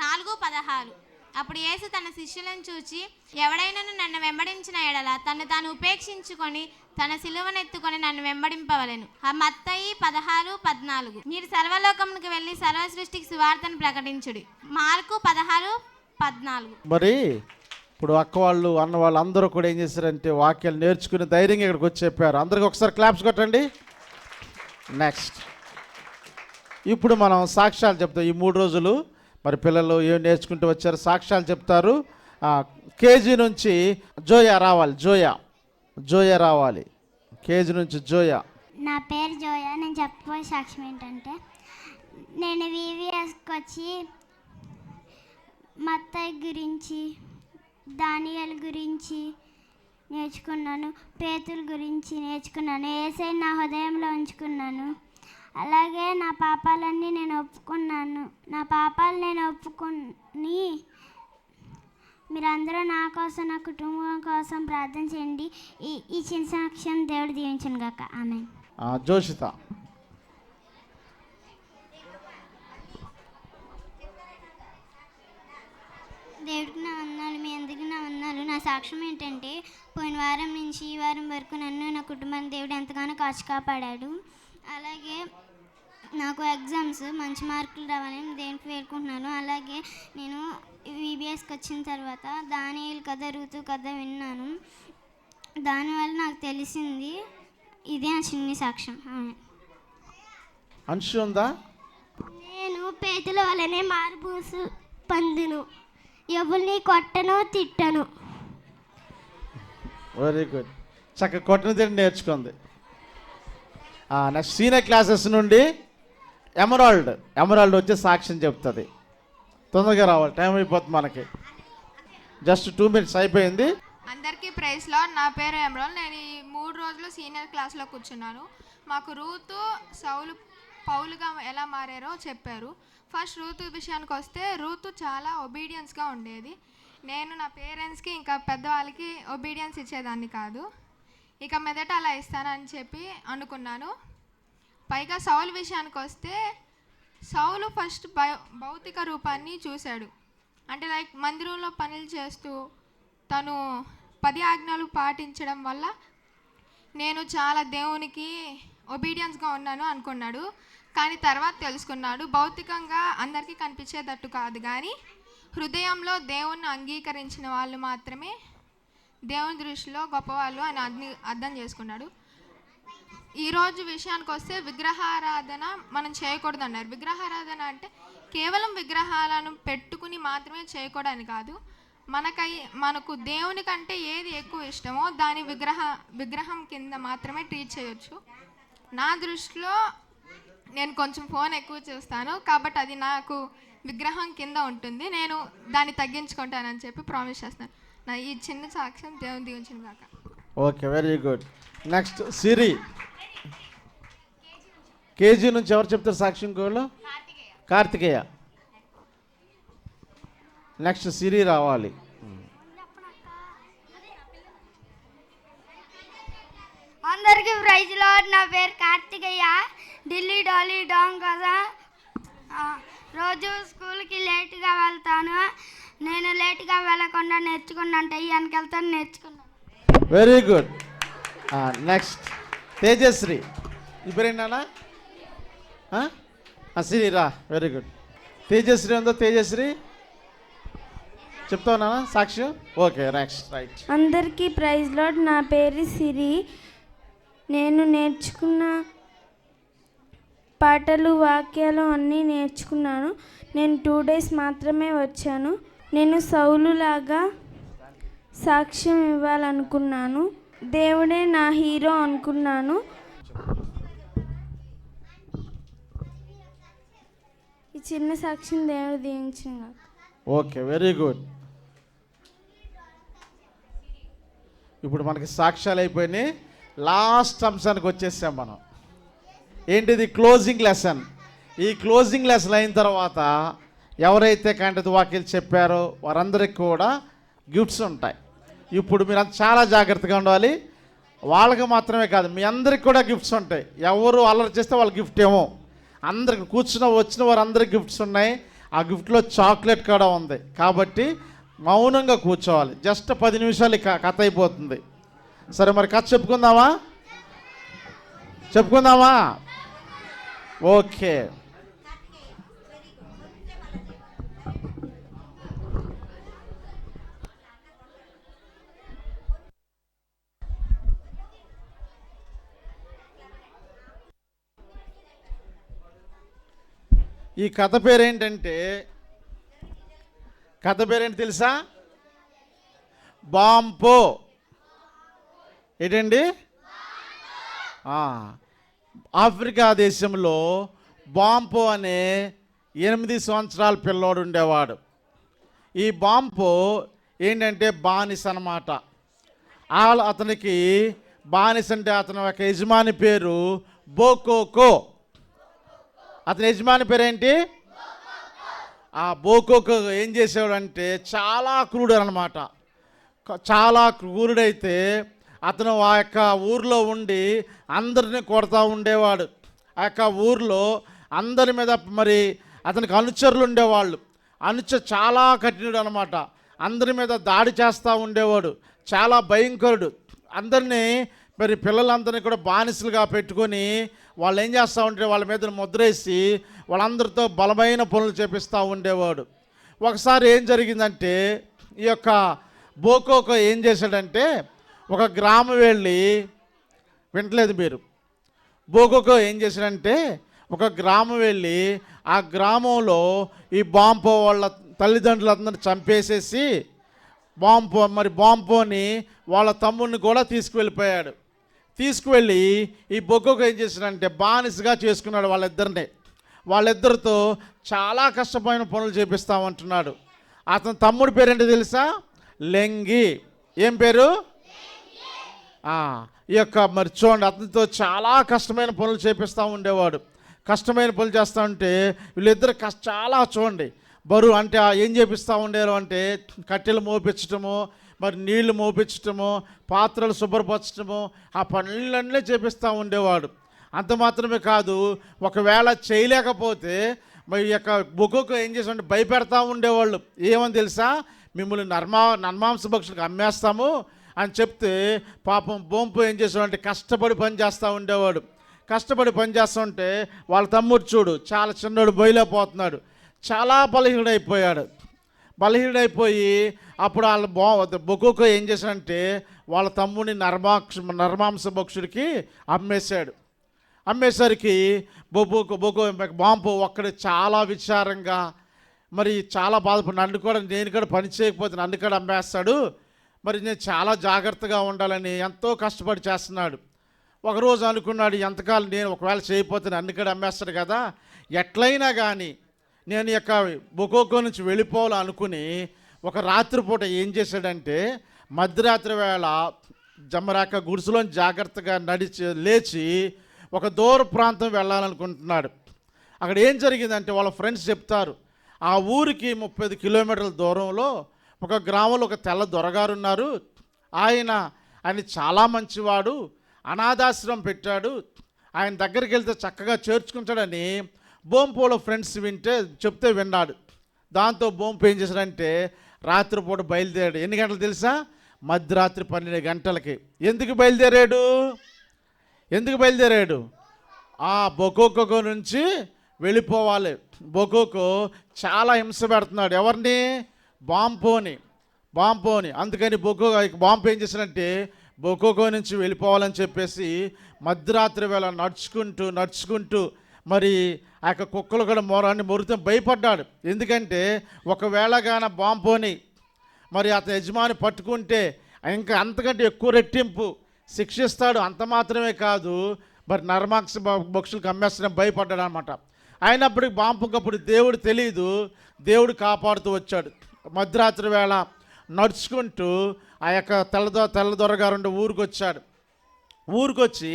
4:16. అప్పుడు యేసు తన శిష్యులను చూచి, ఎవడైనను నన్ను వెంబడించిన ఎడల తను తాను ఉపేక్షించుకొని తన సిలువనెత్తుకొని నన్ను వెంబడింపవలెను. మత్తయి 16:14. మీరు సర్వలోకమునకు వెళ్ళి సర్వ సృష్టికి సువార్తను ప్రకటించుడి. మార్కు 16:14. మరి ఇప్పుడు అక్క వాళ్ళు అన్న వాళ్ళు అందరూ కూడా ఏం చేశారంటే వాక్యాలు నేర్చుకుని ధైర్యంగా ఇక్కడికి వచ్చి చెప్పారు. అందరికి ఒకసారి క్లాప్స్ కొట్టండి. నెక్స్ట్ ఇప్పుడు మనం సాక్ష్యాలు చెప్తాం. ఈ 3 రోజులు మరి పిల్లలు ఏం నేర్చుకుంటూ వచ్చారు, సాక్ష్యాలు చెప్తారు. కేజీ నుంచి జోయా రావాలి. జోయా రావాలి. కేజీ నుంచి జోయా. నా పేరు జోయా. నేను చెప్పబోయే సాక్ష్యం ఏంటంటే, నేను వివిఎస్కి వచ్చి మత్తయి గురించి, దానియేలు గురించి నేర్చుకున్నాను, పేతురు గురించి నేర్చుకున్నాను, యేసయ్యను నా హృదయంలో ఉంచుకున్నాను. అలాగే నా పాపాలన్నీ నేను ఒప్పుకున్నాను. నా పాపాలు నేను ఒప్పుకొని మీరందరూ నా కోసం, నా కుటుంబం కోసం ప్రార్థన చేయండి. ఈ చిన్న సాక్ష్యం దేవుడు దీవించను గాక. ఆమేన్. జోషిత. దేవుడికి నా వందనాలు, మీ అందరికీ నా వందనాలు. నా సాక్ష్యం ఏంటంటే, పోయిన వారం నుంచి ఈ వారం వరకు నన్ను, నా కుటుంబాన్ని దేవుడు ఎంతగానో కాచి కాపాడాడు. అలాగే నాకు ఎగ్జామ్స్ మంచి మార్కులు రావాలని దేవునికి వేడుకుంటున్నాను. అలాగే నేను విబిఎస్కి వచ్చిన తర్వాత దానియేలు కథ, రూతు కథ విన్నాను. దానివల్ల నాకు తెలిసింది. ఇదే నా చిన్ని సాక్ష్యం. అంశు ఉందా? నేను పేతుల వల్లనే మార్బూసు పందును, ఎవరిని కొట్టను, తిట్టను. Very good. చక్కగా కొట్టిన తిరిగి నేర్చుకుంది. నెక్స్ట్ సీనియర్ క్లాసెస్ నుండి ఎమరాల్డ్ వచ్చి సాక్ష్యం చెప్తుంది. తొందరగా రావాలి, టైం అయిపోతుంది మనకి. జస్ట్ 2 minutes అయిపోయింది. అందరికీ ప్రైజ్ లార్డ్. నా పేరు ఎమరాల్డ్. నేను ఈ 3 రోజులు సీనియర్ క్లాస్లో కూర్చున్నాను. మాకు రూతు, సౌలు, పౌలుగా ఎలా మారారో చెప్పారు. ఫస్ట్ రూతు విషయానికి వస్తే, రూతు చాలా ఒబీడియన్స్గా ఉండేది. నేను నా పేరెంట్స్కి ఇంకా పెద్దవాళ్ళకి ఒబీడియన్స్ ఇచ్చేదాన్ని కాదు. ఇక మీదట అలా ఇస్తానని చెప్పి అనుకున్నాను. పైగా సౌలు విషయానికి వస్తే, సౌలు ఫస్ట్ భౌతిక రూపాన్ని చూశాడు. అంటే లైక్ మందిరంలో పనులు చేస్తూ తను 10 ఆజ్ఞలు పాటించడం వల్ల నేను చాలా దేవునికి ఒబీడియన్స్గా ఉన్నాను అనుకున్నాడు. కానీ తర్వాత తెలుసుకున్నాడు, భౌతికంగా అందరికీ కనిపించేటట్టు కాదు, కానీ హృదయంలో దేవుణ్ణి అంగీకరించిన వాళ్ళు మాత్రమే దేవుని దృష్టిలో గొప్పవాళ్ళు అని అర్థం చేసుకున్నాడు. ఈరోజు విషయానికి వస్తే, విగ్రహారాధన మనం చేయకూడదు అన్నారు. విగ్రహారాధన అంటే కేవలం విగ్రహాలను పెట్టుకుని మాత్రమే చేయకూడదని కాదు, మనకు దేవుని కంటే ఏది ఎక్కువ ఇష్టమో దాని విగ్రహం కింద మాత్రమే ట్రీట్ చేయొచ్చు. నా దృష్టిలో నేను కొంచెం ఫోన్ ఎక్కువ చూస్తాను కాబట్టి అది నాకు విగ్రహం కింద ఉంటుంది. నేను దాన్ని తగ్గించుకుంటానని చెప్పి ప్రామిస్ చేస్తాను. నా ఈ చిన్న సాక్ష్యం దేవుని దీవించిన కాక. Okay, very good. నెక్స్ట్ సిరి. కేజీ నుంచి ఎవరు చెప్తారు సాక్ష్యం? గోళ్ళు కార్తికేయ. నెక్స్ట్ సిరి రావాలి. అందరికీ ప్రైజ్ లార్డ్. నా పేరు కార్తికేయ. ఢిల్లీ డాలీ డాంగ్ కదా. రోజు స్కూల్కి లేట్గా వెళ్తాను. నేను లేట్గా వెళ్ళకుండా నేర్చుకున్నాను. టైంకి వెళ్తాను, నేర్చుకున్నాను. Very good. నెక్స్ట్ తేజశ్రీ. ఇప్పుడేనా సిరి రా. Very good. తేజశ్రీ ఉందో? తేజశ్రీ చెప్తావు నాన్న సాక్ష్యం? Okay, next right. అందరికీ ప్రైజ్ లార్డ్. నా పేరు సిరి. నేను నేర్చుకున్న పాటలు, వాక్యాలు అన్నీ నేర్చుకున్నాను. నేను 2 days మాత్రమే వచ్చాను. నేను సౌలులాగా సాక్ష్యం ఇవ్వాలనుకున్నాను. దేవుడే నా హీరో అనుకున్నాను. ఈ చిన్న సాక్ష్యం దేవుడు దీవించిన. Okay, very good. ఇప్పుడు మనకి సాక్ష్యాలు అయిపోయినాయి. లాస్ట్ అంశానికి వచ్చేసాం మనం. ఏంటిది? Closing lesson. ఈ క్లోజింగ్ లెసన్ అయిన తర్వాత ఎవరైతే కంటది వాక్యాలు చెప్పారో వారందరికీ కూడా గిఫ్ట్స్ ఉంటాయి. ఇప్పుడు మీరు చాలా జాగ్రత్తగా ఉండాలి. వాళ్ళకి మాత్రమే కాదు, మీ అందరికి కూడా గిఫ్ట్స్ ఉంటాయి. ఎవరు అల్లరి చేస్తే వాళ్ళ గిఫ్ట్ ఏమో. అందరికి వచ్చిన వారందరికి గిఫ్ట్స్ ఉన్నాయి. ఆ గిఫ్ట్లో చాక్లెట్ కూడా ఉంది. కాబట్టి మౌనంగా కూర్చోవాలి. జస్ట్ 10 నిమిషాలు కథ అయిపోతుంది. సరే, మరి కథ చెప్పుకుందామా? ఓకే. ఈ కథ పేరేంటంటే, తెలుసా? బాంపో. ఏంటండి? ఆఫ్రికా దేశంలో బాంపో అనే 8 సంవత్సరాల పిల్లోడు ఉండేవాడు. ఈ బాంపో ఏంటంటే బానిస అన్నమాట. అతనికి బానిస అంటే అతని యొక్క యజమాని పేరు బోకోకో. అతని యజమాని పేరేంటి? ఆ బోకోకో ఏం చేసేవాడంటే చాలా క్రూరుడు అనమాట. చాలా క్రూరుడైతే అతను ఆ యొక్క ఊరిలో ఉండి అందరిని కొడతా ఉండేవాడు. ఆ యొక్క ఊరిలో అందరి మీద మరి అతనికి అనుచరులు ఉండేవాళ్ళు. చాలా కఠినుడు అనమాట. అందరి మీద దాడి చేస్తూ ఉండేవాడు. చాలా భయంకరుడు. అందరినీ మరి పిల్లలందరినీ కూడా బానిసలుగా పెట్టుకొని వాళ్ళు ఏం చేస్తూ ఉంటే వాళ్ళ మీద ముద్రేసి వాళ్ళందరితో బలమైన పనులు చేపిస్తూ ఉండేవాడు. ఒకసారి ఏం జరిగిందంటే, ఈ యొక్క బోకోకో ఏం చేశాడంటే ఒక గ్రామం వెళ్ళి, వింటలేదు మీరు, బోకోకో ఏం చేశాడంటే ఒక గ్రామం వెళ్ళి ఆ గ్రామంలో ఈ బాంపో వాళ్ళ తల్లిదండ్రులందరినీ చంపేసేసి బాంపోని వాళ్ళ తమ్ముడిని కూడా తీసుకువెళ్ళిపోయాడు. తీసుకువెళ్ళి ఈ బొగ్గకు ఏం చేశాడంటే బానిసగా చేసుకున్నాడు వాళ్ళిద్దరితో చాలా కష్టమైన పనులు చేపిస్తామంటున్నాడు. అతని తమ్ముడి పేరేంటి తెలుసా? లెంగి. ఏం పేరు? ఈ యొక్క మరి చూడండి, అతనితో చాలా కష్టమైన పనులు చేపిస్తూ ఉండేవాడు. కష్టమైన పనులు చేస్తూ ఉంటే వీళ్ళిద్దరు చాలా చూడండి బరువు అంటే ఏం చేపిస్తూ ఉండేవారు అంటే కట్టెలు మోపించటము, మరి నీళ్లు మోపించటము, పాత్రలు శుభ్రపరచటము, ఆ పనులన్నీ చేపిస్తూ ఉండేవాడు. అంత మాత్రమే కాదు, ఒకవేళ చేయలేకపోతే మరి ఈ యొక్క బొగ్గుకు ఏం చేసామంటే భయపెడతా ఉండేవాళ్ళు. ఏమని తెలుసా? మిమ్మల్ని నర్మాంస భక్షులకు అమ్మేస్తాము అని చెప్తే పాపం బొంపు ఏం చేసామంటే కష్టపడి పని చేస్తూ ఉండేవాడు. కష్టపడి పని చేస్తూ ఉంటే వాళ్ళ తమ్ముడు చూడు చాలా చిన్నోడు, బయలుపోతున్నాడు, చాలా బలహీనుడైపోయి అప్పుడు వాళ్ళ బొగ్గుకు ఏం చేశాడంటే వాళ్ళ తమ్ముడిని నర్మాంస భక్షుడికి అమ్మేసరికి బాంపు ఒక్కడే చాలా విచారంగా మరి చాలా బాధపడి నేను కూడా పని చేయకపోతే నన్ను కూడా అమ్మేస్తాడు, మరి నేను చాలా జాగ్రత్తగా ఉండాలని ఎంతో కష్టపడి చేస్తున్నాడు. ఒకరోజు అనుకున్నాడు, ఎంతకాలం నేను ఒకవేళ చేయకపోతే నన్ను కూడా అమ్మేస్తాడు కదా, ఎట్లయినా కానీ నేను యొక్క బొకోకో నుంచి వెళ్ళిపోవాలనుకుని ఒక రాత్రిపూట ఏం చేశాడంటే మధ్యరాత్రి వేళ జమ్మరాక గుడిసెలోని జాగ్రత్తగా లేచి ఒక దూర ప్రాంతం వెళ్ళాలనుకుంటున్నాడు. అక్కడ ఏం జరిగిందంటే వాళ్ళ ఫ్రెండ్స్ చెప్తారు, ఆ ఊరికి 35 కిలోమీటర్ల దూరంలో ఒక గ్రామంలో ఒక తెల్ల దొరగారు ఉన్నారు. ఆయన చాలా మంచివాడు, అనాథాశ్రమం పెట్టాడు, ఆయన దగ్గరికి వెళ్తే చక్కగా చేర్చుకుంటాడని బొంపోలో ఫ్రెండ్స్ చెప్తే విన్నాడు. దాంతో బొంపు ఏం చేశాడంటే రాత్రిపూట బయలుదేరాడు. ఎన్ని గంటలు తెలుసా? మధ్యరాత్రి 12 గంటలకి. ఎందుకు బయలుదేరాడు? ఆ బొకోకో నుంచి వెళ్ళిపోవాలి. బొకోకో చాలా హింస పెడుతున్నాడు. ఎవరిని? బాంపోని. అందుకని బాంపు ఏం చేశాడంటే బొకోకో నుంచి వెళ్ళిపోవాలని చెప్పేసి మధ్యరాత్రి వేళ నడుచుకుంటూ మరి ఆ యొక్క కుక్కలు కూడా మొరుతూ భయపడ్డాడు. ఎందుకంటే ఒకవేళ గాన బాంపోని మరి అతని యజమాని పట్టుకుంటే ఇంకా అంతకంటే ఎక్కువ రెట్టింపు శిక్షిస్తాడు. అంత మాత్రమే కాదు, మరి నరమాంస భక్షులకు అమ్మేస్తాడని భయపడ్డాడు అనమాట. అయినప్పటికీ బాంపుకప్పుడు దేవుడు తెలియదు, దేవుడు కాపాడుతూ వచ్చాడు. మధ్యరాత్రి వేళ నడుచుకుంటూ ఆ యొక్క తెల్లదొరగారు ఊరికి వచ్చాడు. ఊరికి వచ్చి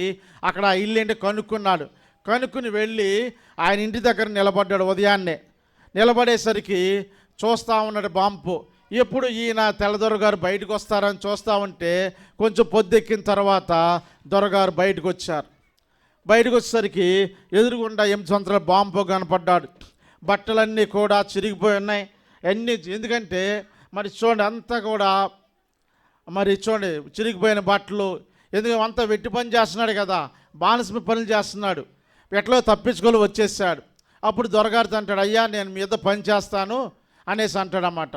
అక్కడ ఆ ఇల్లు ఏంటి కనుక్కున్నాడు. కనుక్కుని వెళ్ళి ఆయన ఇంటి దగ్గర నిలబడ్డాడు. ఉదయాన్నే నిలబడేసరికి చూస్తూ ఉన్నాడు బాంపు. ఎప్పుడు ఈయన తెల్లదొరగారు బయటకు వస్తారని చూస్తూ ఉంటే కొంచెం పొద్దెక్కిన తర్వాత దొరగారు బయటకు వచ్చారు. బయటకు వచ్చేసరికి ఎదురుగుండా 8 సంవత్సరాల బాంపు కనపడ్డాడు. బట్టలన్నీ కూడా చిరిగిపోయి ఉన్నాయి అన్నీ. ఎందుకంటే మరి చూడండి అంతా కూడా మరి చూడండి చిరిగిపోయిన బట్టలు. ఎందుకంటే అంతా వెట్టి పని చేస్తున్నాడు కదా, బానిస పనులు చేస్తున్నాడు. ఎట్లా తప్పించుకొని వచ్చేసాడు. అప్పుడు దొరగారితో అంటాడు, అయ్యా నేను మీ మీద పని చేస్తాను అనేసి అంటాడన్నమాట.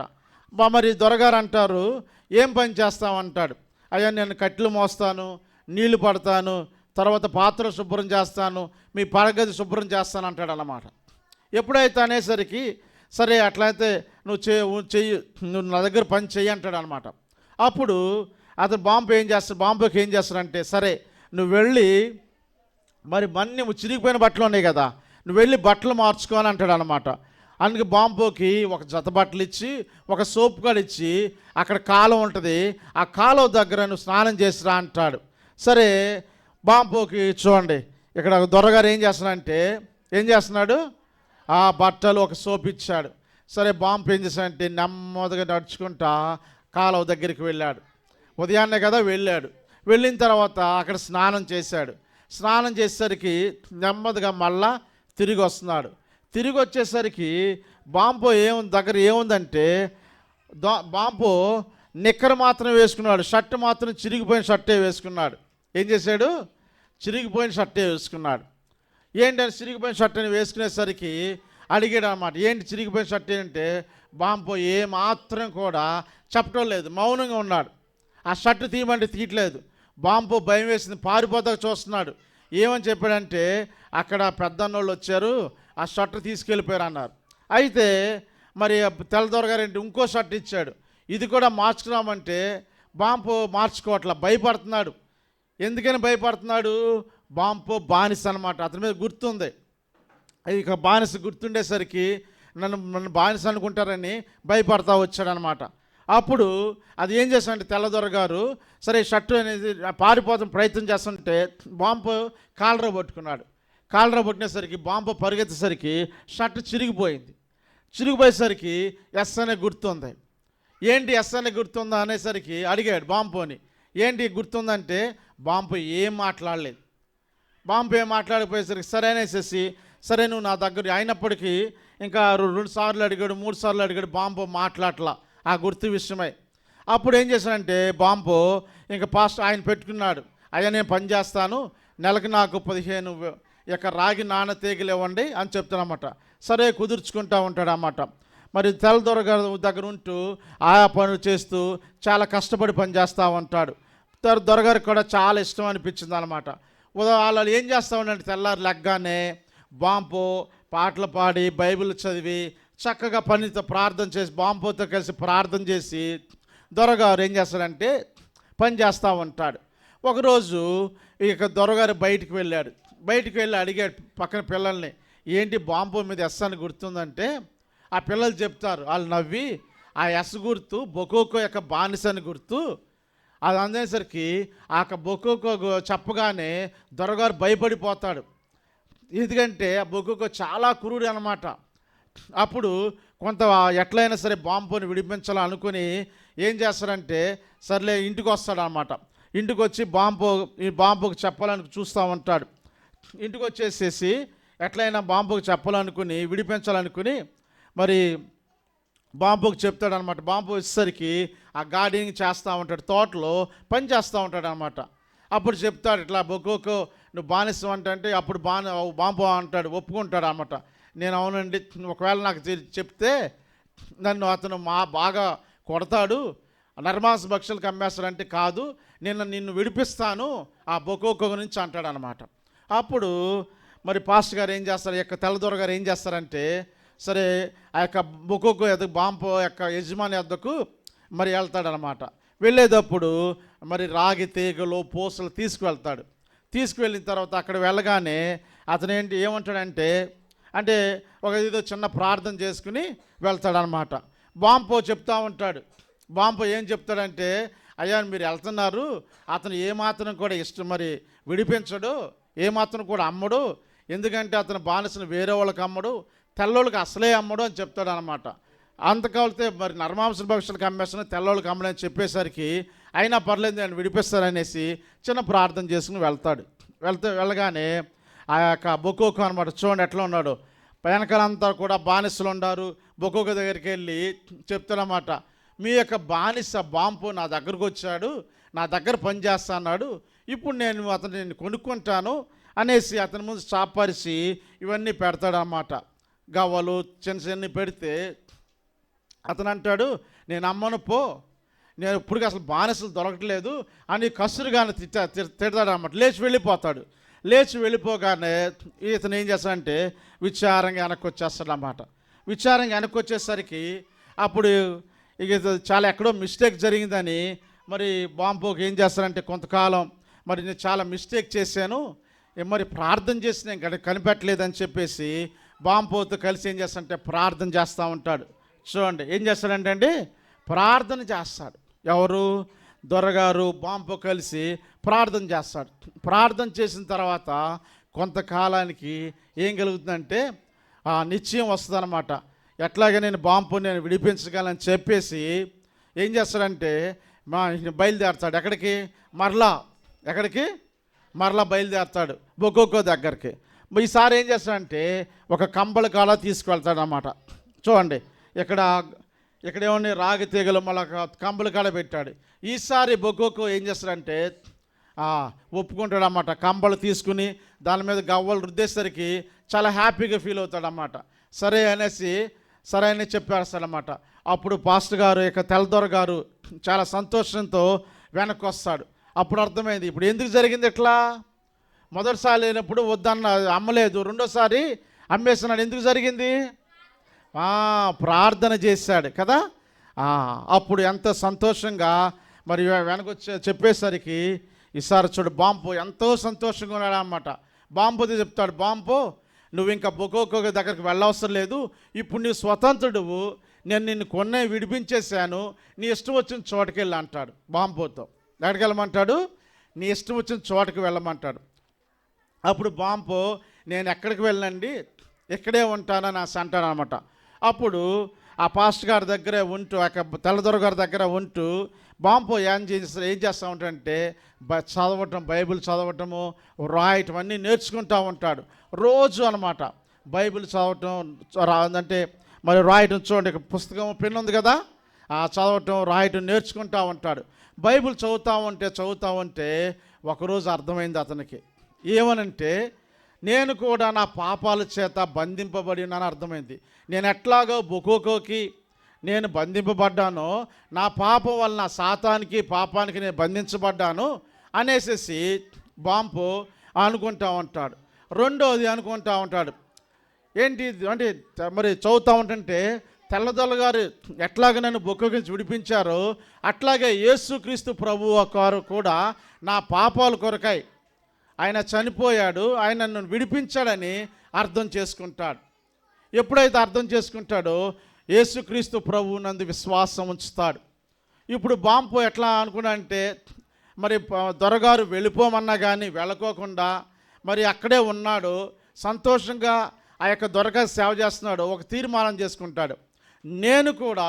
మరి దొరగారు అంటారు, ఏం పని చేస్తామంటాడు. అయ్యా నేను కట్టెలు మోస్తాను, నీళ్లు పడతాను, తర్వాత పాత్ర శుభ్రం చేస్తాను, మీ పడగది శుభ్రం చేస్తాను అంటాడు అన్నమాట. ఎప్పుడైతే అనేసరికి సరే అట్లయితే నువ్వు చెయ్యి, నువ్వు నా దగ్గర పని చెయ్యి అంటాడు అనమాట. అప్పుడు అతను బాంబుకి ఏం చేస్తాడంటే, సరే నువ్వు వెళ్ళి మరి నువ్వు చిరిగిపోయిన బట్టలు ఉన్నాయి కదా, నువ్వు వెళ్ళి బట్టలు మార్చుకోని అంటాడు అనమాట. అందుకే బాంబుకి ఒక జత బట్టలు ఇచ్చి ఒక సోప్ కూడా ఇచ్చి అక్కడ కాలువ ఉంటుంది, ఆ కాలువ దగ్గర నువ్వు స్నానం చేసిరా అంటాడు. సరే బాంబుకి చూడండి ఇక్కడ దొరగారు ఏం చేస్తున్నాడు, ఆ బట్టలు ఒక సోప్ ఇచ్చాడు. సరే బాంబు ఏం చేశాడంటే నెమ్మదిగా నడుచుకుంటా కాలువ దగ్గరికి వెళ్ళాడు. ఉదయాన్నే కదా వెళ్ళాడు. వెళ్ళిన తర్వాత అక్కడ స్నానం చేశాడు. స్నానం చేసేసరికి నెమ్మదిగా మళ్ళా తిరిగి వస్తున్నాడు. తిరిగి వచ్చేసరికి బాంబు ఏముందంటే బాంబు నిక్కర మాత్రం వేసుకున్నాడు, షర్ట్ మాత్రం చిరిగిపోయిన షర్టే వేసుకున్నాడు. ఏం చేశాడు, చిరిగిపోయిన షర్టే వేసుకున్నాడు. ఏంటంటే చిరిగిపోయిన షర్ట్ అని వేసుకునేసరికి అడిగాడు అన్నమాట, ఏంటి చిరిగిపోయిన షర్ట్ ఏంటంటే బాంబు ఏమాత్రం కూడా చెప్పడం లేదు, మౌనంగా ఉన్నాడు. ఆ షర్ట్ తీయమంటే తీయట్లేదు. బాంబు భయం వేసింది, పారిపోతాక చూస్తున్నాడు. ఏమని చెప్పాడంటే అక్కడ పెద్దన్నోళ్ళు వచ్చారు, ఆ షర్ట్ తీసుకెళ్ళిపోయారు అన్నారు. అయితే మరి తెల్లదొరగారు ఏంటి ఇంకో షర్ట్ ఇచ్చాడు, ఇది కూడా మార్చుకున్నామంటే బాంబు మార్చుకోవట్లా, భయపడుతున్నాడు. ఎందుకని భయపడుతున్నాడు, బాంబు బానిస అనమాట, అతని మీద గుర్తుంది. ఇక బానిస గుర్తుండేసరికి నన్ను బానిస అనుకుంటారని భయపడతా వచ్చాడనమాట. అప్పుడు అది ఏం చేశాడంటే తెల్లదొరగారు సరే షర్టు అనేది పారిపోతాం ప్రయత్నం చేస్తుంటే బాంబు కాలర పట్టుకున్నాడు. కాలర పట్టినేసరికి బాంబు పరిగెత్తేసరికి షర్టు చిరిగిపోయేసరికి ఎస్ అనే గుర్తుంది. ఏంటి ఎస్ అనే గుర్తుందా అనేసరికి అడిగాడు బాంబుని, ఏంటి గుర్తుందంటే బాంబు ఏం మాట్లాడలేదు. బాంబు ఏం మాట్లాడిపోయేసరికి సరే అనేసేసి సరే నువ్వు నా దగ్గర అయినప్పటికీ ఇంకా 2 సార్లు అడిగాడు, 3 సార్లు అడిగాడు, బాంబు మాట్లాడలా ఆ గుర్తు విషయమై. అప్పుడు ఏం చేశాడంటే బాంబు ఇంకా ఆయన పెట్టుకున్నాడు, అయ్యా నేను పని చేస్తాను, నెలకు నాకు 15 ఇక రాగి నాన్న తీగలు ఇవ్వండి అని చెప్తానమాట. సరే కుదుర్చుకుంటూ ఉంటాడు అన్నమాట. మరి తెల్లదొరగారు దగ్గర ఉంటూ ఆయా పనులు చేస్తూ చాలా కష్టపడి పని చేస్తూ ఉంటాడు. దొరగారికి కూడా చాలా ఇష్టం అనిపించింది అనమాట. వాళ్ళు ఏం చేస్తూ ఉండంటే తెల్లారి లెగ్గానే బాంబు పాటలు పాడి బైబిల్ చదివి చక్కగా పనితో ప్రార్థన చేసి బాంబుతో కలిసి ప్రార్థన చేసి దొరగారు ఏం చేస్తాడంటే పని చేస్తూ ఉంటాడు. ఒకరోజు ఇక దొరగారు బయటికి వెళ్ళి అడిగాడు పక్కన పిల్లల్ని, ఏంటి బాంబు మీద ఎస్ అని గుర్తుందంటే ఆ పిల్లలు చెప్తారు, వాళ్ళు నవ్వి ఆ ఎస్ గుర్తు బొకోకో యొక్క బానిసని గుర్తు. అది అందేసరికి ఆ బొకోకో చెప్పగానే దొరగారు భయపడిపోతాడు. ఎందుకంటే ఆ బొకోకో చాలా క్రూరుడు అన్నమాట. అప్పుడు కొంత ఎట్లయినా సరే బాంబుని విడిపించాలనుకుని ఏం చేస్తాడంటే సర్లే ఇంటికి వస్తాడనమాట. ఇంటికి వచ్చి బాంబుకి చెప్పాలని చూస్తూ ఉంటాడు. ఇంటికి వచ్చేసేసి ఎట్లయినా బాంబుకి చెప్పాలనుకుని విడిపించాలనుకుని మరి బాంబుకి చెప్తాడనమాట. బాంబు వచ్చేసరికి ఆ గార్డెనింగ్ చేస్తూ ఉంటాడు, తోటలో పని చేస్తూ ఉంటాడు అనమాట. అప్పుడు చెప్తాడు, ఇట్లా బొకోకో నువ్వు బానిసం అంటే అప్పుడు బాంబు అంటాడు, ఒప్పుకుంటాడు అనమాట. నేను అవునండి, ఒకవేళ నాకు చెప్తే నన్ను అతను బాగా కొడతాడు, నరమాంస భక్షులకు అమ్మేస్తాడంటే కాదు, నిన్ను విడిపిస్తాను ఆ బొకోకో నుంచి అంటాడు అనమాట. అప్పుడు మరి పాస్టర్ గారు ఏం చేస్తారు, యొక్క తెల్లదొర గారు ఏం చేస్తారంటే సరే ఆ యొక్క బొకోకో బాంబు యొక్క యజమాని వద్దకు మరి వెళ్తాడనమాట. వెళ్ళేటప్పుడు మరి రాగి తీగలు పూసలు తీసుకువెళ్తాడు. తీసుకువెళ్ళిన తర్వాత అక్కడ వెళ్ళగానే అతను ఏమంటాడంటే అంటే ఒక ఏదో చిన్న ప్రార్థన చేసుకుని వెళ్తాడనమాట. బాంపో చెప్తా ఉంటాడు. బాంపో ఏం చెప్తాడంటే, అయ్యా మీరు వెళ్తున్నారు, అతను ఏమాత్రం కూడా ఇష్టం మరి విడిపించడు, ఏమాత్రం కూడా అమ్మడు, ఎందుకంటే అతను బానిసను వేరే వాళ్ళకి అమ్మడు, తెల్లోళ్ళకి అసలే అమ్మడు అని చెప్తాడు అనమాట. అంతకాలితే మరి నరమాంస భవిష్యత్తులకు అమ్మేస్తాను, తెల్లోళ్ళకి అమ్మడని చెప్పేసరికి అయినా పర్లేదు నేను విడిపిస్తాననేసి చిన్న ప్రార్థన చేసుకుని వెళ్తాడు. వెళ్ళగానే ఆ యొక్క బొకోకు అనమాట, చూడండి ఎట్లా ఉన్నాడు, వెనకాలంతా కూడా బానిసలు ఉన్నారు. బొకోకు దగ్గరికి వెళ్ళి చెప్తాడనమాట, మీ యొక్క బానిస బాంపు నా దగ్గరకు వచ్చాడు, నా దగ్గర పనిచేస్తా అన్నాడు, ఇప్పుడు నేను అతను కొనుక్కుంటాను అనేసి అతని ముందు చాపరిచి ఇవన్నీ పెడతాడనమాట. గవ్వలు చిన్న చిన్న పెడితే అతను అంటాడు, నేను అమ్మను పో, నేను ఇప్పుడు అసలు బానిసలు దొరకట్లేదు అని కసురుగానే తిడతాడనమాట. లేచి వెళ్ళిపోతాడు. లేచి వెళ్ళిపోగానే ఇతను ఏం చేస్తాడంటే విచారంగా వెనక్కి వచ్చేస్తాడనమాట. విచారంగా వెనక్కి వచ్చేసరికి అప్పుడు ఇక చాలా ఎక్కడో మిస్టేక్ జరిగిందని మరి బాంపోకి ఏం చేస్తారంటే, కొంతకాలం మరి నేను చాలా మిస్టేక్ చేశాను, మరి ప్రార్థన చేసి నేను కనిపెట్టలేదని చెప్పేసి బాంపోతో కలిసి ఏం చేస్తాడంటే ప్రార్థన చేస్తూ ఉంటాడు. చూడండి ఏం చేస్తాడంటే అండి ప్రార్థన చేస్తాడు. ఎవరు? దొరగారు బాంపో కలిసి ప్రార్థన చేస్తాడు. ప్రార్థన చేసిన తర్వాత కొంతకాలానికి ఏం కలుగుతుందంటే నిశ్చయం వస్తుందన్నమాట. ఎట్లాగే నేను బాంపు నేను విడిపించగలని చెప్పేసి ఏం చేస్తాడంటే బయలుదేరతాడు. ఎక్కడికి? మరలా బయలుదేరతాడు బొకోకో దగ్గరికి. ఈసారి ఏం చేస్తాడంటే ఒక కంబళ కాడ తీసుకువెళ్తాడు అన్నమాట. చూడండి ఇక్కడేమో రాగి తీగలు మళ్ళీ కంబళ కాడ పెట్టాడు. ఈసారి బొకోకో ఏం చేస్తాడంటే ఒప్పుకుంటాడు అన్నమాట. కంబళ తీసుకుని దాని మీద గవ్వలు రుద్దేసరికి చాలా హ్యాపీగా ఫీల్ అవుతాడన్నమాట. సరే అని చెప్పేస్తాడనమాట. అప్పుడు పాస్టర్ గారు ఇక తెల్లదొర గారు చాలా సంతోషంతో వెనక్కి వస్తాడు. అప్పుడు అర్థమైంది ఇప్పుడు ఎందుకు జరిగింది ఇట్లా. మొదటిసారి లేనప్పుడు వద్దన్న అమ్మలేదు, రెండోసారి అమ్మేస్తున్నాడు. ఎందుకు జరిగింది? ప్రార్థన చేశాడు కదా. అప్పుడు ఎంత సంతోషంగా మరి వెనకొచ్చి చెప్పేసరికి ఈసారి చూడు బాంపు ఎంతో సంతోషంగా ఉన్నాడు అన్నమాట. బాంపుతో చెప్తాడు, బాంపు నువ్వు ఇంకా బొకోకో దగ్గరికి వెళ్ళవసరం లేదు, ఇప్పుడు నువ్వు స్వతంత్రుడువు, నేను నిన్ను కొన్నే విడిపించేశాను, నీ ఇష్టం వచ్చిన చోటుకి వెళ్ళి అంటాడు బాంపుతో. ఎక్కడికి వెళ్ళమంటాడు? నీ ఇష్టం వచ్చిన చోటుకి వెళ్ళమంటాడు. అప్పుడు బాంపు నేను ఎక్కడికి వెళ్ళండి, ఇక్కడే ఉంటానని అంటాడు అనమాట. అప్పుడు ఆ పాస్టర్ గారి దగ్గరే ఉంటూ తెల్లదొర గారి దగ్గర ఉంటూ బాంపు ఏం చేస్తూ ఉంటాడంటే చదవటం, బైబిల్ చదవటము, రాయటం అన్నీ నేర్చుకుంటూ ఉంటాడు రోజు అనమాట. బైబిల్ చదవటం అంటే మరి రాయటం, చూడండి పుస్తకం పెన్ ఉంది కదా, చదవటం రాయటం నేర్చుకుంటూ ఉంటాడు. బైబిల్ చదువుతూ ఉంటే ఒకరోజు అర్థమైంది అతనికి. ఏమనంటే నేను కూడా నా పాపాల చేత బంధింపబడినని అర్థమైంది. నేను ఎట్లాగో బొకోకోకి నేను బంధింపబడ్డానో, నా పాపం వలన సాతానికి పాపానికి నేను బంధించబడ్డాను అనేసి బాంపు అనుకుంటూ ఉంటాడు. రెండోది అనుకుంటూ ఉంటాడు ఏంటి అంటే మరి చదువుతూ ఉంటుంటే తెల్లదొర గారు ఎట్లాగ నన్ను బొకోకించి విడిపించారో అట్లాగే యేసుక్రీస్తు ప్రభువు గారు కూడా నా పాపాల కొరకై ఆయన చనిపోయాడు, ఆయన నన్ను విడిపించాడని అర్థం చేసుకుంటాడు. ఎప్పుడైతే అర్థం చేసుకుంటాడో యేసుక్రీస్తు ప్రభువు నందు విశ్వాసం ఉంచుతాడు. ఇప్పుడు బాంపు ఎట్లా అనుకున్నాడంటే మరి దొరగారు వెళ్ళిపోమన్నా కానీ వెళ్ళకోకుండా మరి అక్కడే ఉన్నాడు, సంతోషంగా ఆ యొక్క దొరగారు సేవ చేస్తున్నాడు. ఒక తీర్మానం చేసుకుంటాడు, నేను కూడా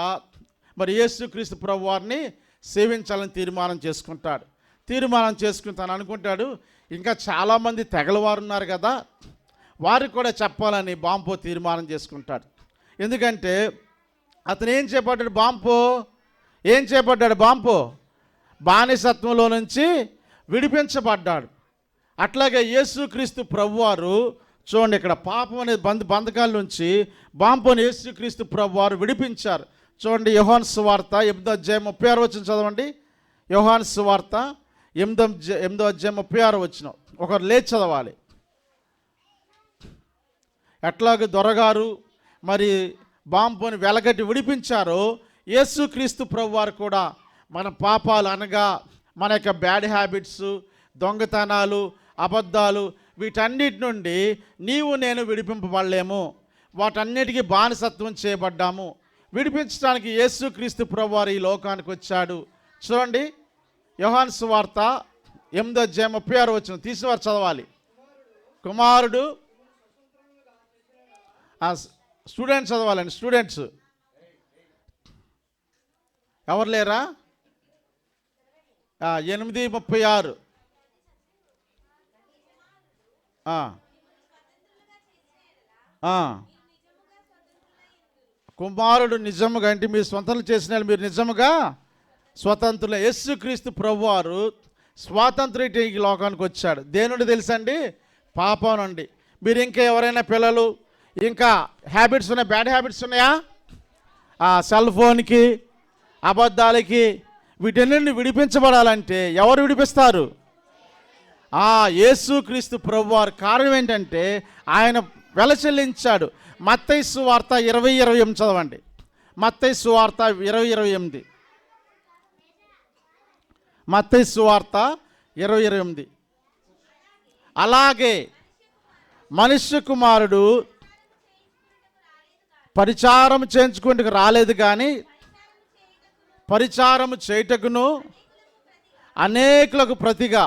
మరి యేసుక్రీస్తు ప్రభు వారిని సేవించాలని తీర్మానం చేసుకుంటాడు. తీర్మానం చేసుకుంటాను అనుకుంటాడు, ఇంకా చాలామంది తెగలవారు ఉన్నారు కదా, వారికి కూడా చెప్పాలని బాంపు తీర్మానం చేసుకుంటాడు. ఎందుకంటే అతను ఏం చేపట్టాడు బాంపు బానిసత్వంలో నుంచి విడిపించబడ్డాడు. అట్లాగే యేసుక్రీస్తు ప్రభువారు చూడండి ఇక్కడ పాపం అనే బంధకాల నుంచి బాంపుని యేసుక్రీస్తు ప్రభువారు విడిపించారు. చూడండి యోహాను సువార్త 8:36 చదవండి. యోహాను సువార్త 8:36 ఒకరు లేచి చదవాలి. ఎట్లాగ దొరగారు మరి బాంపుని వెలగట్టి విడిపించారో యేసుక్రీస్తు ప్రభువారు కూడా మన పాపాలు అనగా మన యొక్క బ్యాడ్ హ్యాబిట్స్, దొంగతనాలు, అబద్ధాలు వీటన్నిటి నుండి నీవు నేను విడిపింపబడలేము. వాటన్నిటికీ బానిసత్వం చేయబడ్డాము. విడిపించడానికి యేసుక్రీస్తు ప్రభువారు ఈ లోకానికి వచ్చాడు. చూడండి, యోహాను సువార్త 8:36 తీసివారు చదవాలి. కుమారుడు స్టూడెంట్స్ చదవాలండి. స్టూడెంట్స్ ఎవరు లేరా? 8:36 కుమారుడు నిజముగా అంటే మీరు స్వతంత్రం చేసిన మీరు నిజముగా స్వతంత్రులు. యేసుక్రీస్తు ప్రభువారు స్వాతంత్ర్య ఈ లోకానికి వచ్చాడు. దేనుండి తెలుసండి? పాపం నుండి. మీరు ఇంకా ఎవరైనా పిల్లలు ఇంకా హ్యాబిట్స్ ఉన్నాయి, బ్యాడ్ హ్యాబిట్స్ ఉన్నాయా? సెల్ ఫోన్కి, అబద్ధాలకి, వీటన్నిటిని విడిపించబడాలంటే ఎవరు విడిపిస్తారు? యేసుక్రీస్తు ప్రభువారు. కారణం ఏంటంటే ఆయన వెల చెల్లించాడు. మత్తయి సువార్త 20:28 చదవండి. మత్తయి సువార్త 20:28. మత్తయి సువార్త 20:28. అలాగే మనుష్య కుమారుడు పరిచారం చేయించుకుంటూ రాలేదు కానీ పరిచారము చేయుటకును అనేకులకు ప్రతిగా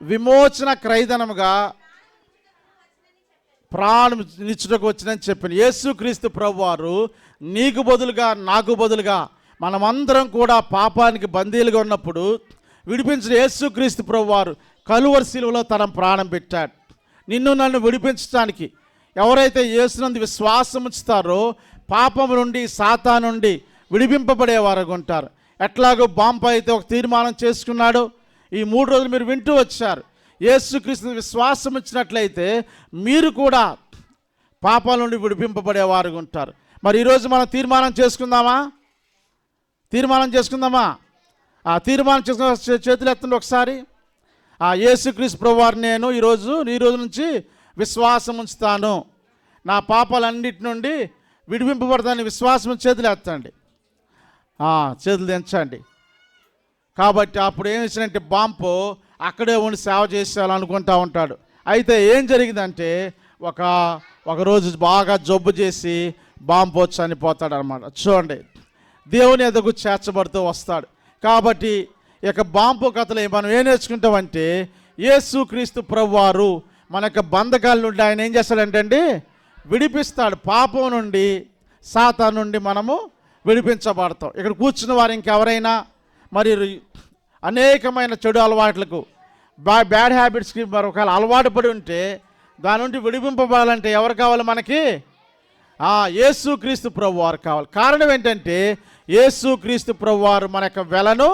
విమోచన క్రయధనముగా ప్రాణం నిచ్చుటకు వచ్చినని చెప్పాను. యేసుక్రీస్తు ప్రభువారు నీకు బదులుగా నాకు బదులుగా మనమందరం కూడా పాపానికి బందీలుగా ఉన్నప్పుడు విడిపించిన యేసుక్రీస్తు ప్రభువారు కలువరి శిలువలో తన ప్రాణం పెట్టాడు. నిన్ను నన్ను విడిపించడానికి ఎవరైతే యేసునందు విశ్వాసం ఉంచుతారో పాపము నుండి, సాతాను నుండి విడిపింపబడేవారు ఉంటారు. ఎట్లాగో బాంబు అయితే ఒక తీర్మానం చేసుకున్నాడో ఈ 3 రోజులు మీరు వింటూ వచ్చారు. యేసుక్రీస్తు విశ్వాసం ఇచ్చినట్లయితే మీరు కూడా పాపాల నుండి విడిపింపబడేవారు ఉంటారు. మరి ఈరోజు మనం తీర్మానం చేసుకుందామా? తీర్మానం చేసుకుందామా? తీర్మానం చేసుకున్న చేతులు ఎత్తండి ఒకసారి. యేసుక్రీస్తు ప్రభువారు నేను ఈ రోజు నుంచి విశ్వాసం ఉంచుతాను, నా పాపాలన్నిటి నుండి విడిపింపబడతానని విశ్వాసం చేతులు ఎత్తండి. చేతులు దించండి. కాబట్టి అప్పుడు ఏం చేసినంటే బాంపు అక్కడే ఉండి సేవ చేసేయాలనుకుంటూ ఉంటాడు. అయితే ఏం జరిగిందంటే ఒక రోజు బాగా జబ్బు చేసి బాంపు చనిపోతాడు అనమాట. చూడండి, దేవుని ఎదుగు చేర్చబడుతూ వస్తాడు. కాబట్టి ఇక బాంపు కథలు మనం ఏం నేర్చుకుంటామంటే యేసుక్రీస్తు ప్రభువారు మన యొక్క బంధకాల నుండి ఆయన ఏం చేస్తాడంటే అండి విడిపిస్తాడు. పాపం నుండి, సాతాను నుండి మనము విడిపించబడతాం. ఇక్కడ కూర్చున్న వారు ఇంకెవరైనా మరి అనేకమైన చెడు అలవాట్లకు, బ్యాడ్ హ్యాబిట్స్కి మరొక అలవాటు పడి ఉంటే దాని నుండి విడిపింపబడాలంటే ఎవరు కావాలి మనకి? యేసుక్రీస్తు ప్రభువారు కావాలి. కారణం ఏంటంటే యేసుక్రీస్తు ప్రభువారు మన యొక్క వెలను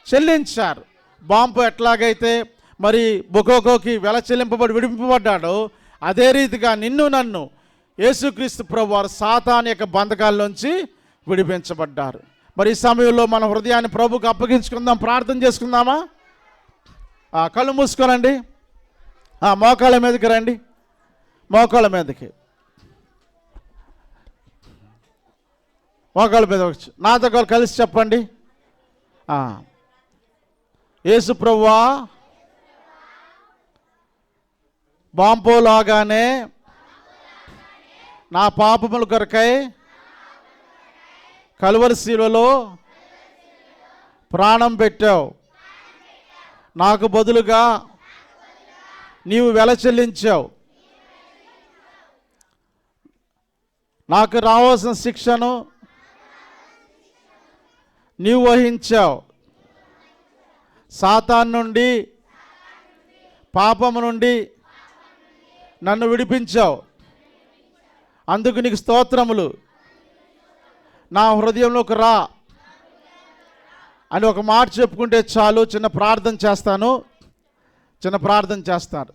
చెల్లించారు. బాంపు ఎట్లాగైతే మరి బొకోకోకి వెల చెల్లింపబడి విడిపింపబడ్డాడో అదే రీతిగా నిన్ను నన్ను యేసుక్రీస్తు ప్రభువారు సాతాను యొక్క బంధకాల్లోంచి విడిపించబడ్డారు. మరి ఈ సమయంలో మన హృదయాన్ని ప్రభుకు అప్పగించుకుందాం, ప్రార్థన చేసుకుందామా? కళ్ళు మూసుకోనండి. మోకాళ్ళ మీదకి రండి. మోకాళ్ళ మీదకి, మోకాళ్ళ మీద వచ్చి నాతో కలిసి చెప్పండి. యేసు ప్రభువా, బాంపోలాగానే నా పాపముల కొరకై కలువరి శిలువలో ప్రాణం పెట్టావు. నాకు బదులుగా నీవు వెల చెల్లించావు. నాకు రావాల్సిన శిక్షను నీవు వహించావు. సాతాను నుండి, పాపము నుండి నన్ను విడిపించావు. అందుకు నీకు స్తోత్రములు. నా హృదయంలోకి రా అని ఒక మాట చెప్పుకుంటే చాలు. చిన్న ప్రార్థన చేస్తారు.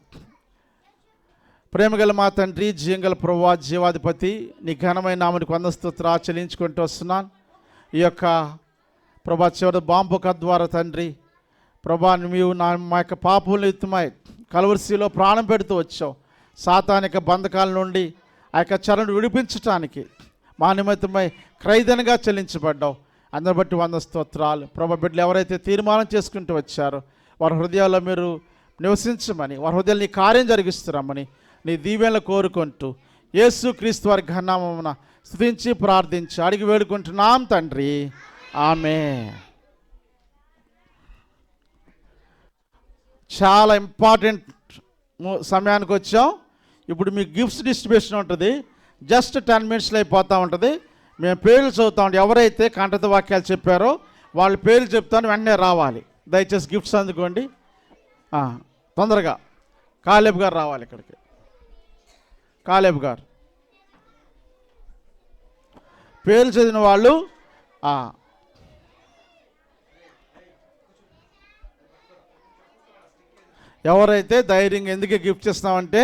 ప్రేమగల మా తండ్రి, జీవంగల ప్రభువా, జీవాధిపతి, నీ ఘనమైన నామనికి వందస్తుత్రా చెల్లించుకుంటూ వస్తున్నాను. ఈ యొక్క ప్రభా చివరి బాంబు కథ ద్వారా తండ్రి ప్రభా నీవు మా యొక్క పాపములు ఎత్తుమై కలువరిశిలో ప్రాణం పెడుతూ వచ్చావు. సాతానిక బంధకాల నుండి ఆ యొక్క చెరను విడిపించటానికి మా నిమిత్తమై ఖరీదనగా చెల్లించబడ్డావు. అందరి బట్టి 100 స్తోత్రాలు. ప్రభు, బిడ్డలు ఎవరైతే తీర్మానం చేసుకుంటూ వచ్చారో వారి హృదయాల్లో మీరు నివసించమని, వారి హృదయాలు నీ కార్యం జరిగిస్తున్నామని నీ దీవెనలు కోరుకుంటూ యేసు క్రీస్తు వారి ఘననామమున స్తుతించి ప్రార్థించి అడిగి వేడుకుంటున్నాం తండ్రి. ఆమేన్. చాలా ఇంపార్టెంట్ సమయానికి వచ్చాం. ఇప్పుడు మీకు గిఫ్ట్స్ డిస్ట్రిబ్యూషన్ ఉంటుంది. జస్ట్ 10 మినిట్స్లో అయిపోతూ ఉంటుంది. మేము పేర్లు చదువుతా ఉంటాం. ఎవరైతే కంఠత వాక్యాలు చెప్పారో వాళ్ళ పేర్లు చెప్తాను, వెంటనే రావాలి. దయచేసి గిఫ్ట్స్ అందుకోండి. తొందరగా కాలేబ్ గారు రావాలి ఇక్కడికి. కాలేబ్ గారు పేర్లు చదివిన వాళ్ళు ఎవరైతే ధైర్యంగా, ఎందుకే గిఫ్ట్ ఇస్తామంటే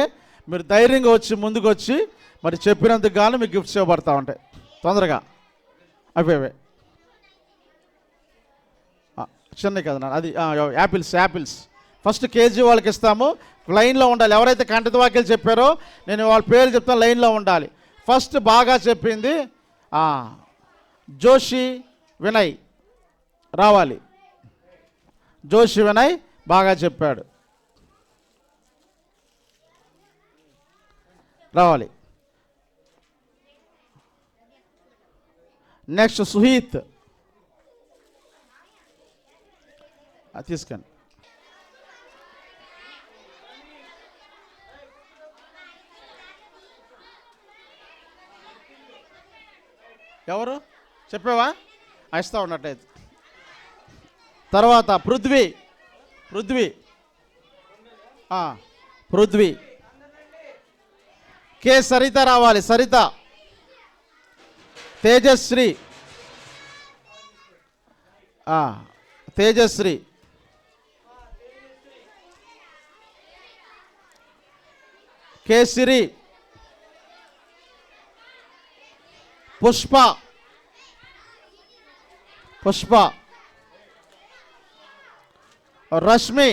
మీరు ధైర్యంగా వచ్చి ముందుకు వచ్చి మరి చెప్పినందుకు గాను మీకు గిఫ్ట్స్ ఇవ్వబడతా ఉంటాయి. తొందరగా అవే చిన్నవి కదా నాన్న, అది యాపిల్స్ ఫస్ట్ కేజీ వాళ్ళకి ఇస్తాము. లైన్లో ఉండాలి. ఎవరైతే కంఠత వాక్యాలు చెప్పారో నేను వాళ్ళ పేరు చెప్తాను, లైన్లో ఉండాలి. ఫస్ట్ బాగా చెప్పింది జోషి వినయ్ రావాలి. జోషి వినయ్ బాగా చెప్పాడు, రావాలి. నెక్స్ట్ సుహీత్ తీసుకొని. ఎవరు చెప్పావా? ఇస్తా ఉన్నట్టయితే. తర్వాత పృథ్వీ కే సరిత రావాలి. సరిత. తేజశ్రీ కేసిరి. పుష్ప రష్మి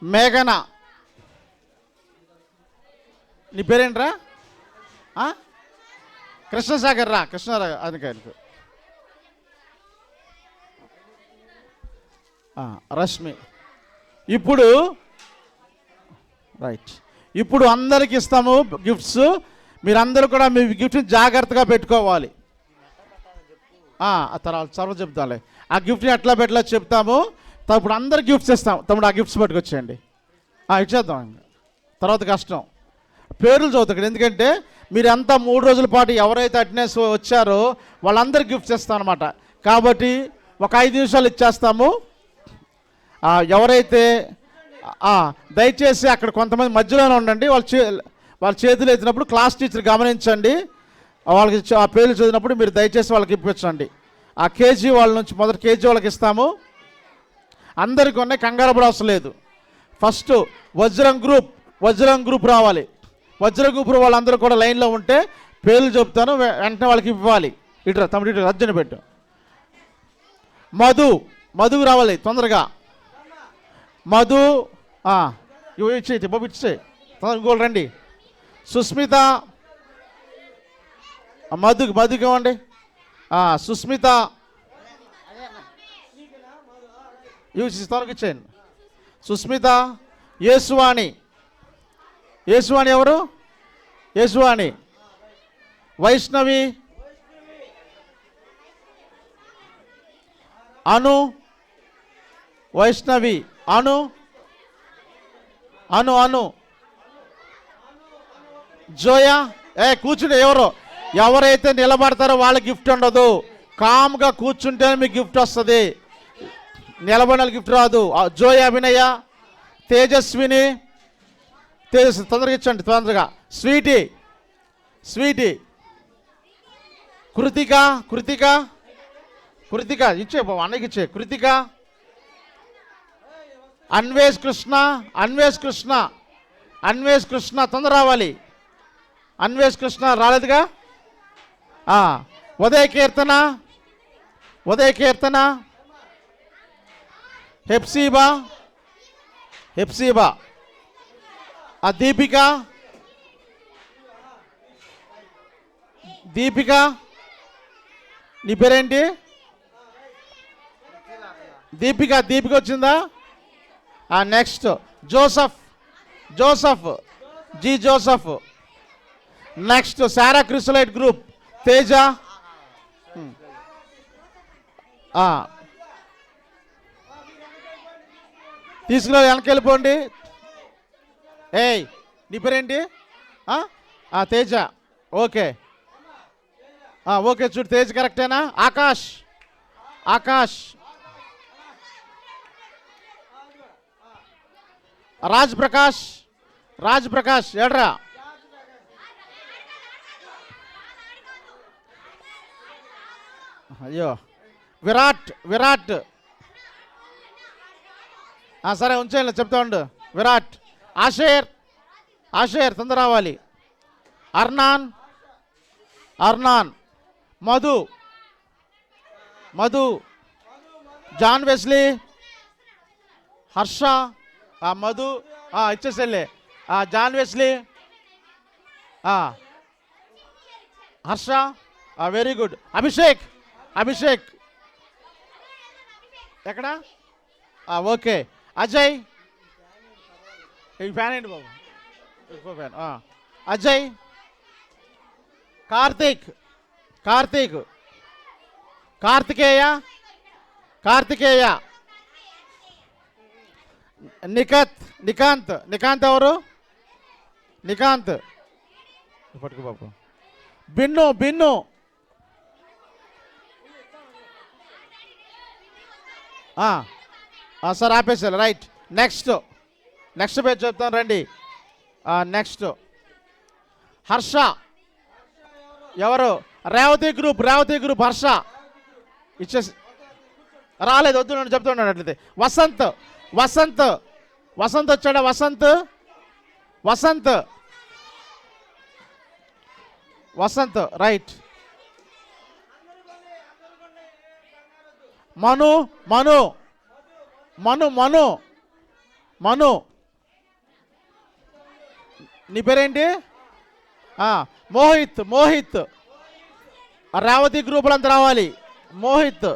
మేఘన. నీ పేరేంట్రా? కృష్ణసాగర్ రా. అందుకని రష్మి. ఇప్పుడు రైట్, ఇప్పుడు అందరికి ఇస్తాము గిఫ్ట్స్. మీరందరూ కూడా మీ గిఫ్ట్ని జాగ్రత్తగా పెట్టుకోవాలి. తర్వాత చర్వ చెప్తాంలే. ఆ గిఫ్ట్ని ఎట్లా పెట్టాలో చెప్తాము. ఇప్పుడు అందరికి గిఫ్ట్స్ ఇస్తాం. తమ్ముడు ఆ గిఫ్ట్స్ పట్టుకొచ్చేయండి. ఇచ్చేద్దాం. తర్వాత కష్టం పేర్లు చదువుతాడు. ఎందుకంటే మీరు అంతా 3 రోజుల పాటు ఎవరైతే అటెండెన్స్ వచ్చారో వాళ్ళందరికీ గిఫ్ట్స్ ఇస్తాం అనమాట. కాబట్టి ఒక 5 నిమిషాలు ఇచ్చేస్తాము. ఎవరైతే దయచేసి అక్కడ కొంతమంది మధ్యలోనే ఉండండి. వాళ్ళ చేతులు ఎత్తినప్పుడు క్లాస్ టీచర్ గమనించండి. వాళ్ళకి ఆ పేర్లు చదివినప్పుడు మీరు దయచేసి వాళ్ళకి ఇప్పించండి. ఆ కేజీ వాళ్ళ నుంచి మొదటి కేజీ వాళ్ళకి ఇస్తాము. అందరికీ ఉన్నాయి, కంగారు పడ అవసరం లేదు. ఫస్ట్ వజ్రం గ్రూప్ రావాలి. వజ్రం గ్రూప్ వాళ్ళందరూ కూడా లైన్లో ఉంటే పేర్లు చెప్తాను, వెంటనే వాళ్ళకి ఇవ్వాలి. ఇట్రా తమ్ముడు, ఇటు అర్జున పెట్టు. మధుకు రావాలి తొందరగా. మధు ఇచ్చే బాబు, ఇచ్చే తొందరగా రండి. సుస్మిత. మధుకి ఇవ్వండి. సుస్మిత త్వరగా ఇచ్చేయండి. సుస్మిత. యేసువాణి ఎవరు? యేసువాణి. వైష్ణవి. వైష్ణవి. అను. జోయా. కూర్చుంటే ఎవరైతే నిలబడతారో వాళ్ళ గిఫ్ట్ ఉండదు. కామ్గా కూర్చుంటేనే మీకు గిఫ్ట్ వస్తుంది. నిలబడిన గిఫ్ట్ రాదు. జోయా. అభినయ. తేజస్విని. తొందరగా ఇచ్చండి, తొందరగా. స్వీటీ. కృతిక ఇచ్చే బాబు, అన్నకి ఇచ్చే. కృతిక. అన్వేష్ కృష్ణ తొందర రావాలి. అన్వేష్ కృష్ణ రాలేదుగా. ఉదయ కీర్తన. హెప్సీబా. దీపిక. దీపిక, నీ పేరేంటి? దీపిక, దీపిక వచ్చిందా? Next Joseph, Joseph, G Joseph. Next Sarah Christalite group, Teja. తీసుకురా, వెనక్కి వెళ్ళిపోండి. ఏయ్, నీ పేరేంటి? తేజ. ఓకే, ఓకే, చూడు తేజ్ కరెక్టేనా? ఆకాష్, ఆకాష్. రాజ్ ప్రకాష్, రాజ్ ప్రకాష్ ఏడ్రా? అయ్యో, విరాట్, విరాట్. సరే ఉంచేయండి, చెప్తా ఉండు. విరాట్. ఆషేర్, ఆషేర్ తొందర రావాలి. అర్నాన్, అర్నాన్. మధు, మధు. John Wesley, Harsha. మధు ఇచ్చేసెళ్ళే. John Wesley, Harsha. Very good. Abhishek, Abhishek ఎక్కడ? ఓకే. అజయ్, ఈ ఫ్యాన్ ఏంటి బాబు? ఫ్యాన్. అజయ్. కార్తీక్, కార్తీక్. కార్తికేయ, కార్తికేయ. నిఖత్, నికాంత్. నికాంత్ ఎవరు? నికాంత్. పట్టుకు బాబు. బిన్ను, బిన్ను. సార్ ఆపేసారు. రైట్. నెక్స్ట్, నెక్స్ట్ పేరు చెప్తాను రండి. నెక్స్ట్ హర్ష. ఎవరు? Revathi group, Revathi group. హర్ష ఇచ్చేసి రాలేదు, వద్దు నన్ను చెప్తున్నాడు అట్లయితే. వసంత్, వసంత్. వసంత్ వచ్చాడా? వసంత్, వసంత్, వసంత్. రైట్. మను, మను, మను, మను, మను. నీ పేరేంటి? మోహిత్, మోహిత్. రేవతి గ్రూపులు అంతా రావాలి. మోహిత్,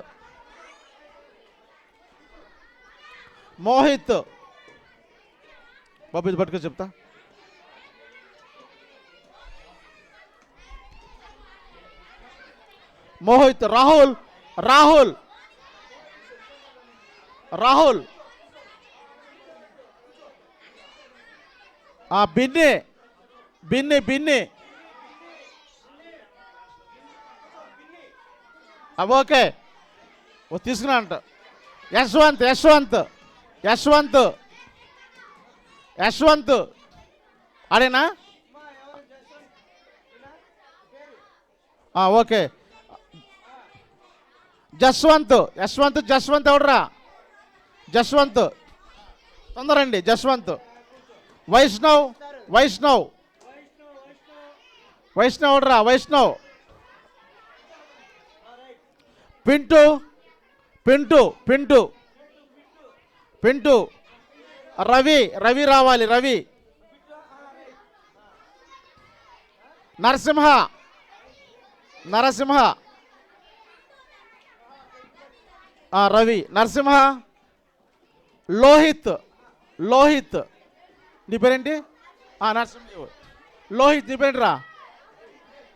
మోహిత్. బాబు ఇది పట్టుకో, చెప్తా. మోహిత్. రాహుల్, రాహుల్, రాహుల్. బిన్ని, బిన్ని, బిన్ని. ఓకే, తీసుకున్నా అంట. యశ్వంత్, యశ్వంత్, యశ్వంత్, యశ్వంత్. అడేనా? ఓకే. జస్వంత్, యశ్వంత్, జస్వంత్ ఎవడరా? జస్వంత్ తొందరండి. జస్వంత్. వైష్ణవ్, వైష్ణవ్, వైష్ణవ్ ఎవడరా? వైష్ణవ్. పింటూ, పింటూ, పింటూ, పింటూ. రవి, రవి రావాలి. రవి. నరసింహ, నరసింహ. రవి, నరసింహ. లోహిత్, లోహిత్. నీ పేరేంటి? నరసింహ. లోహిత్. నీ పేరేంటిరా?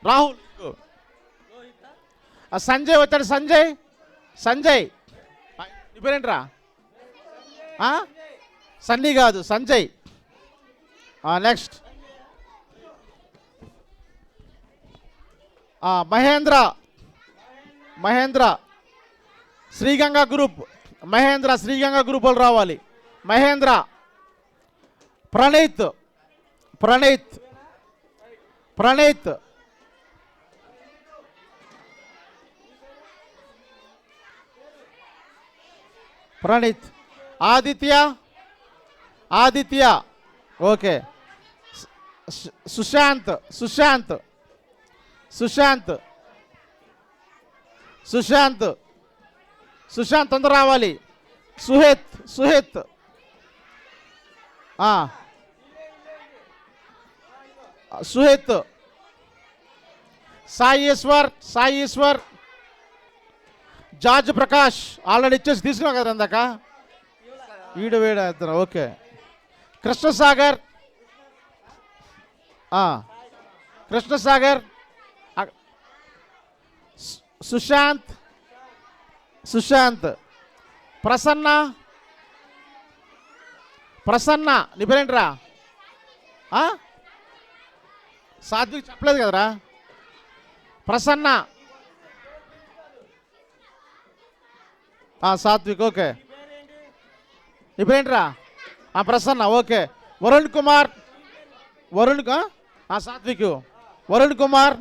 రాహుల్. సంజయ్ వచ్చాడు. సంజయ్, సంజయ్. నీ పేరేంటిరా? సన్నీ కాదు, Sanjay. Next Mahendra, Mahendra. Sriganga group. Mahendra, Sriganga group వాళ్ళు రావాలి. మహేంద్ర. ప్రణీత్, ప్రణీత్, ప్రణీత్. ప్రణీత్. ఆదిత్య, ఆదిత్య. ఓకే. సుశాంత్, సుశాంత్, సుశాంత్, సుశాంత్, సుశాంత్. తొందర రావాలి. సుహేత్, సుహేత్. సుహేత్. సాయి ఈశ్వర్, జార్జ్ ప్రకాష్ ఆల్రెడీ ఇచ్చేసి తీసుకున్నావు కదా ఇందాక. వీడు ఇద్దరు. ఓకే. కృష్ణసాగర్, సుశాంత్, ప్రసన్న నీ పేరేంట్రా? సాత్విక్ చెప్పలేదు కదరా. ప్రసన్న, సాత్విక్. ఓకే. నీ పేరేంట్రా? ప్రసన్న. ఓకే. వరుణ్ కుమార్, సాత్విక్. వరుణ్ కుమార్,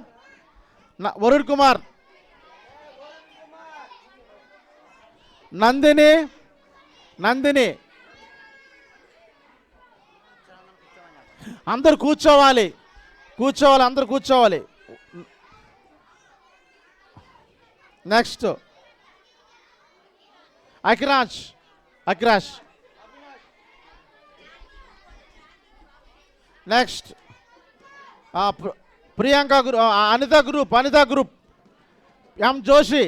నందిని. అందరు కూర్చోవాలి, అందరు కూర్చోవాలి. Next Akhiraj, next Priyanka Anitha group, M Joshi,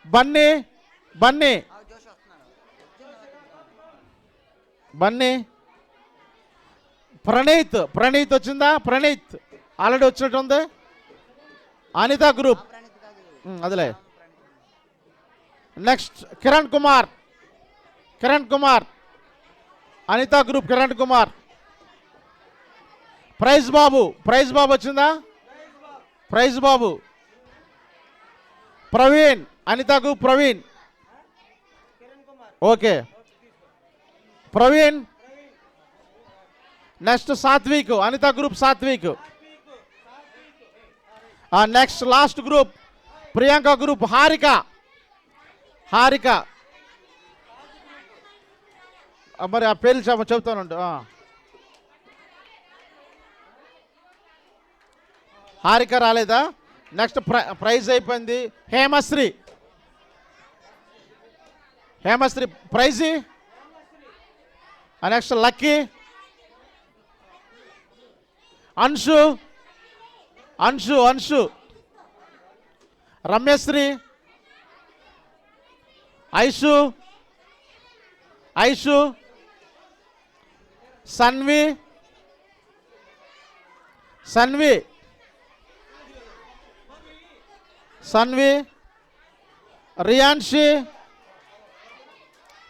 Bunny, Praneeth వచ్చిందా? ప్రణీత్ ఆల్రెడీ వచ్చినట్టు ఉంది. అనిత గ్రూప్ అదిలే. Next Kiran Kumar, Anitha group Kiran Kumar. Praise Babu వచ్చిందా? Praise Babu. Praveen, Anitha group Praveen. Okay. Praveen. Next Sathvik, Anitha group Sathvik. Next last group Priyanka group Harika. మరి ఆ పేర్లు చెప్తానండి. హారిక రాలేదా? నెక్స్ట్ ప్రైజ్ అయిపోయింది. Hemasri prize. Next Lucky, Anshu, Ramyasri, Aishu, Sanvi,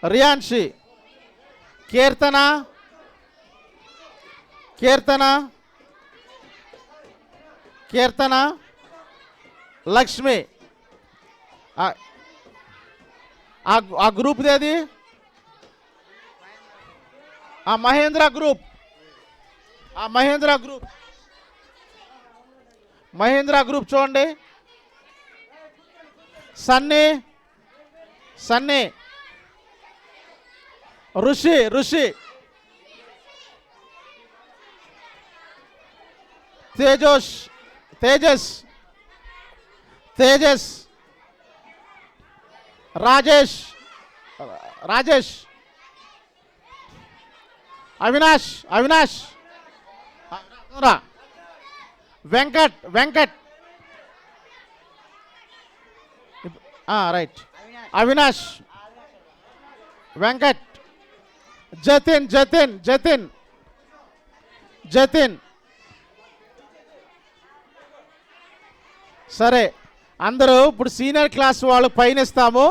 Riyanshi, Keerthana, Lakshmi. ఆ గ్రూప్ ఏది? మహేంద్ర గ్రూప్. మహేంద్ర గ్రూప్ చూడండి. సన్నీ, ఋషి, తేజస్, రాజేష్, అవినాష్, వెంకట్, రైట్. అవినాష్, వెంకట్, జతిన్. సరే, అందరూ ఇప్పుడు సీనియర్ క్లాస్ వాళ్ళు పైన ఇస్తాము.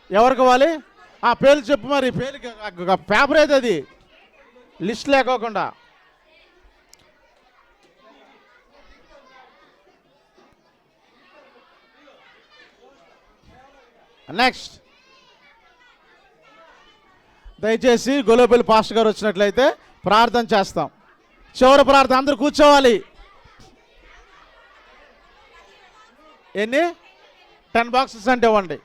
ఎవరికి ఇవ్వాలి? పేర్లు చెప్పు. మరి పేరు పేపర్ ఏది? అది లిస్ట్ లేకోకుండా. నెక్స్ట్ దయచేసి గొల్లపల్లి పాస్టర్ గారు వచ్చినట్లయితే ప్రార్థన చేస్తాం. చివరి ప్రార్థన. అందరూ కూర్చోవాలి. ఎన్ని 10 బాక్సెస్ అంటే ఇవ్వండి.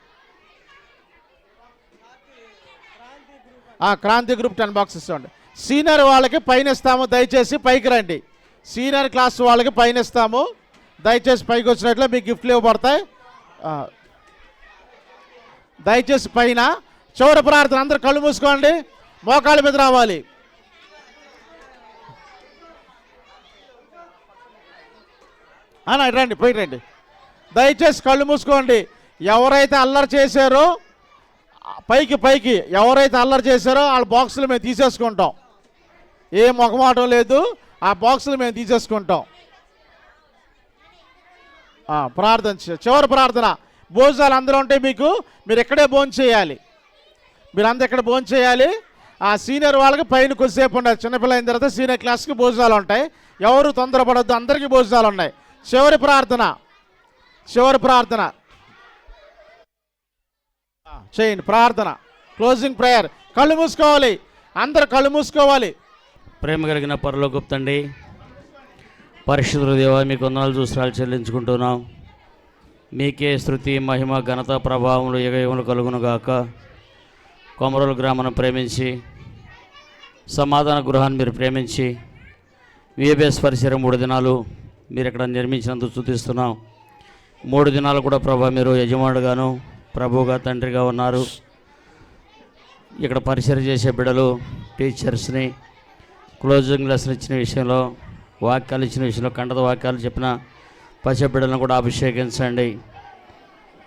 క్రాంతి గ్రూప్ 10 బాక్సెస్ ఇవ్వండి. సీనియర్ వాళ్ళకి పైన ఇస్తాము, దయచేసి పైకి రండి. సీనియర్ క్లాస్ వాళ్ళకి పైన ఇస్తాము, దయచేసి పైకి వచ్చినట్లే మీకు గిఫ్ట్లు ఇవ్వబడతాయి. దయచేసి పైన. చివరి ప్రార్థన. అందరూ కళ్ళు మూసుకోండి, మోకాళ్ళ మీద రావాలి. రండి పోయి రండి. దయచేసి కళ్ళు మూసుకోండి. ఎవరైతే అల్లరి చేశారో పైకి ఎవరైతే అల్లరి చేశారో వాళ్ళ బాక్సులు మేము తీసేసుకుంటాం. ఏ మొహమాటం లేదు, ఆ బాక్సులు మేము తీసేసుకుంటాం. ప్రార్థన చివరి ప్రార్థన. భోజనాలు అందరూ ఉంటాయి మీరు ఎక్కడే భోజనం చేయాలి. మీరందరూ ఎక్కడ భోజనం చేయాలి. ఆ సీనియర్ వాళ్ళకి పైన కొద్దిసేపు ఉండాలి. చిన్నపిల్ల అయిన తర్వాత సీనియర్ క్లాస్కి భోజనాలు ఉంటాయి. ఎవరు తొందరపడద్దు, అందరికీ భోజనాలు ఉన్నాయి. చివరి ప్రార్థన చేయండి. ప్రార్థన క్లోజింగ్ ప్రేయర్. కళ్ళు మూసుకోవాలి, అందరు కళ్ళు మూసుకోవాలి. ప్రేమ కలిగిన పరలోకపు తండ్రి, పరిశుద్ధ దేవా, మీకు వందనాలు చూసాలు చెల్లించుకుంటున్నాం. మీకే స్తుతి మహిమ ఘనత ప్రభావములు యుగములు కలుగునుగాక. కొమరోలు గ్రామాన్ని ప్రేమించి సమాధాన గృహాన్ని మీరు ప్రేమించి విఏబిఎస్ పరిసరం 3 దినాలు మీరు ఇక్కడ నిర్మించినందుకు స్తుతిస్తున్నాం. 3 దినాలు కూడా ప్రభా మీరు యజమానుడుగాను ప్రభువుగా తండ్రిగా ఉన్నారు. ఇక్కడ పరిచయం చేసే బిడ్డలు టీచర్స్ని క్లోజింగ్ లెసన్ ఇచ్చిన విషయంలో, వాక్యాలు ఇచ్చిన విషయంలో, కంటద వాక్యాలు చెప్పిన పసిబిడ్డలను కూడా అభిషేకించండి.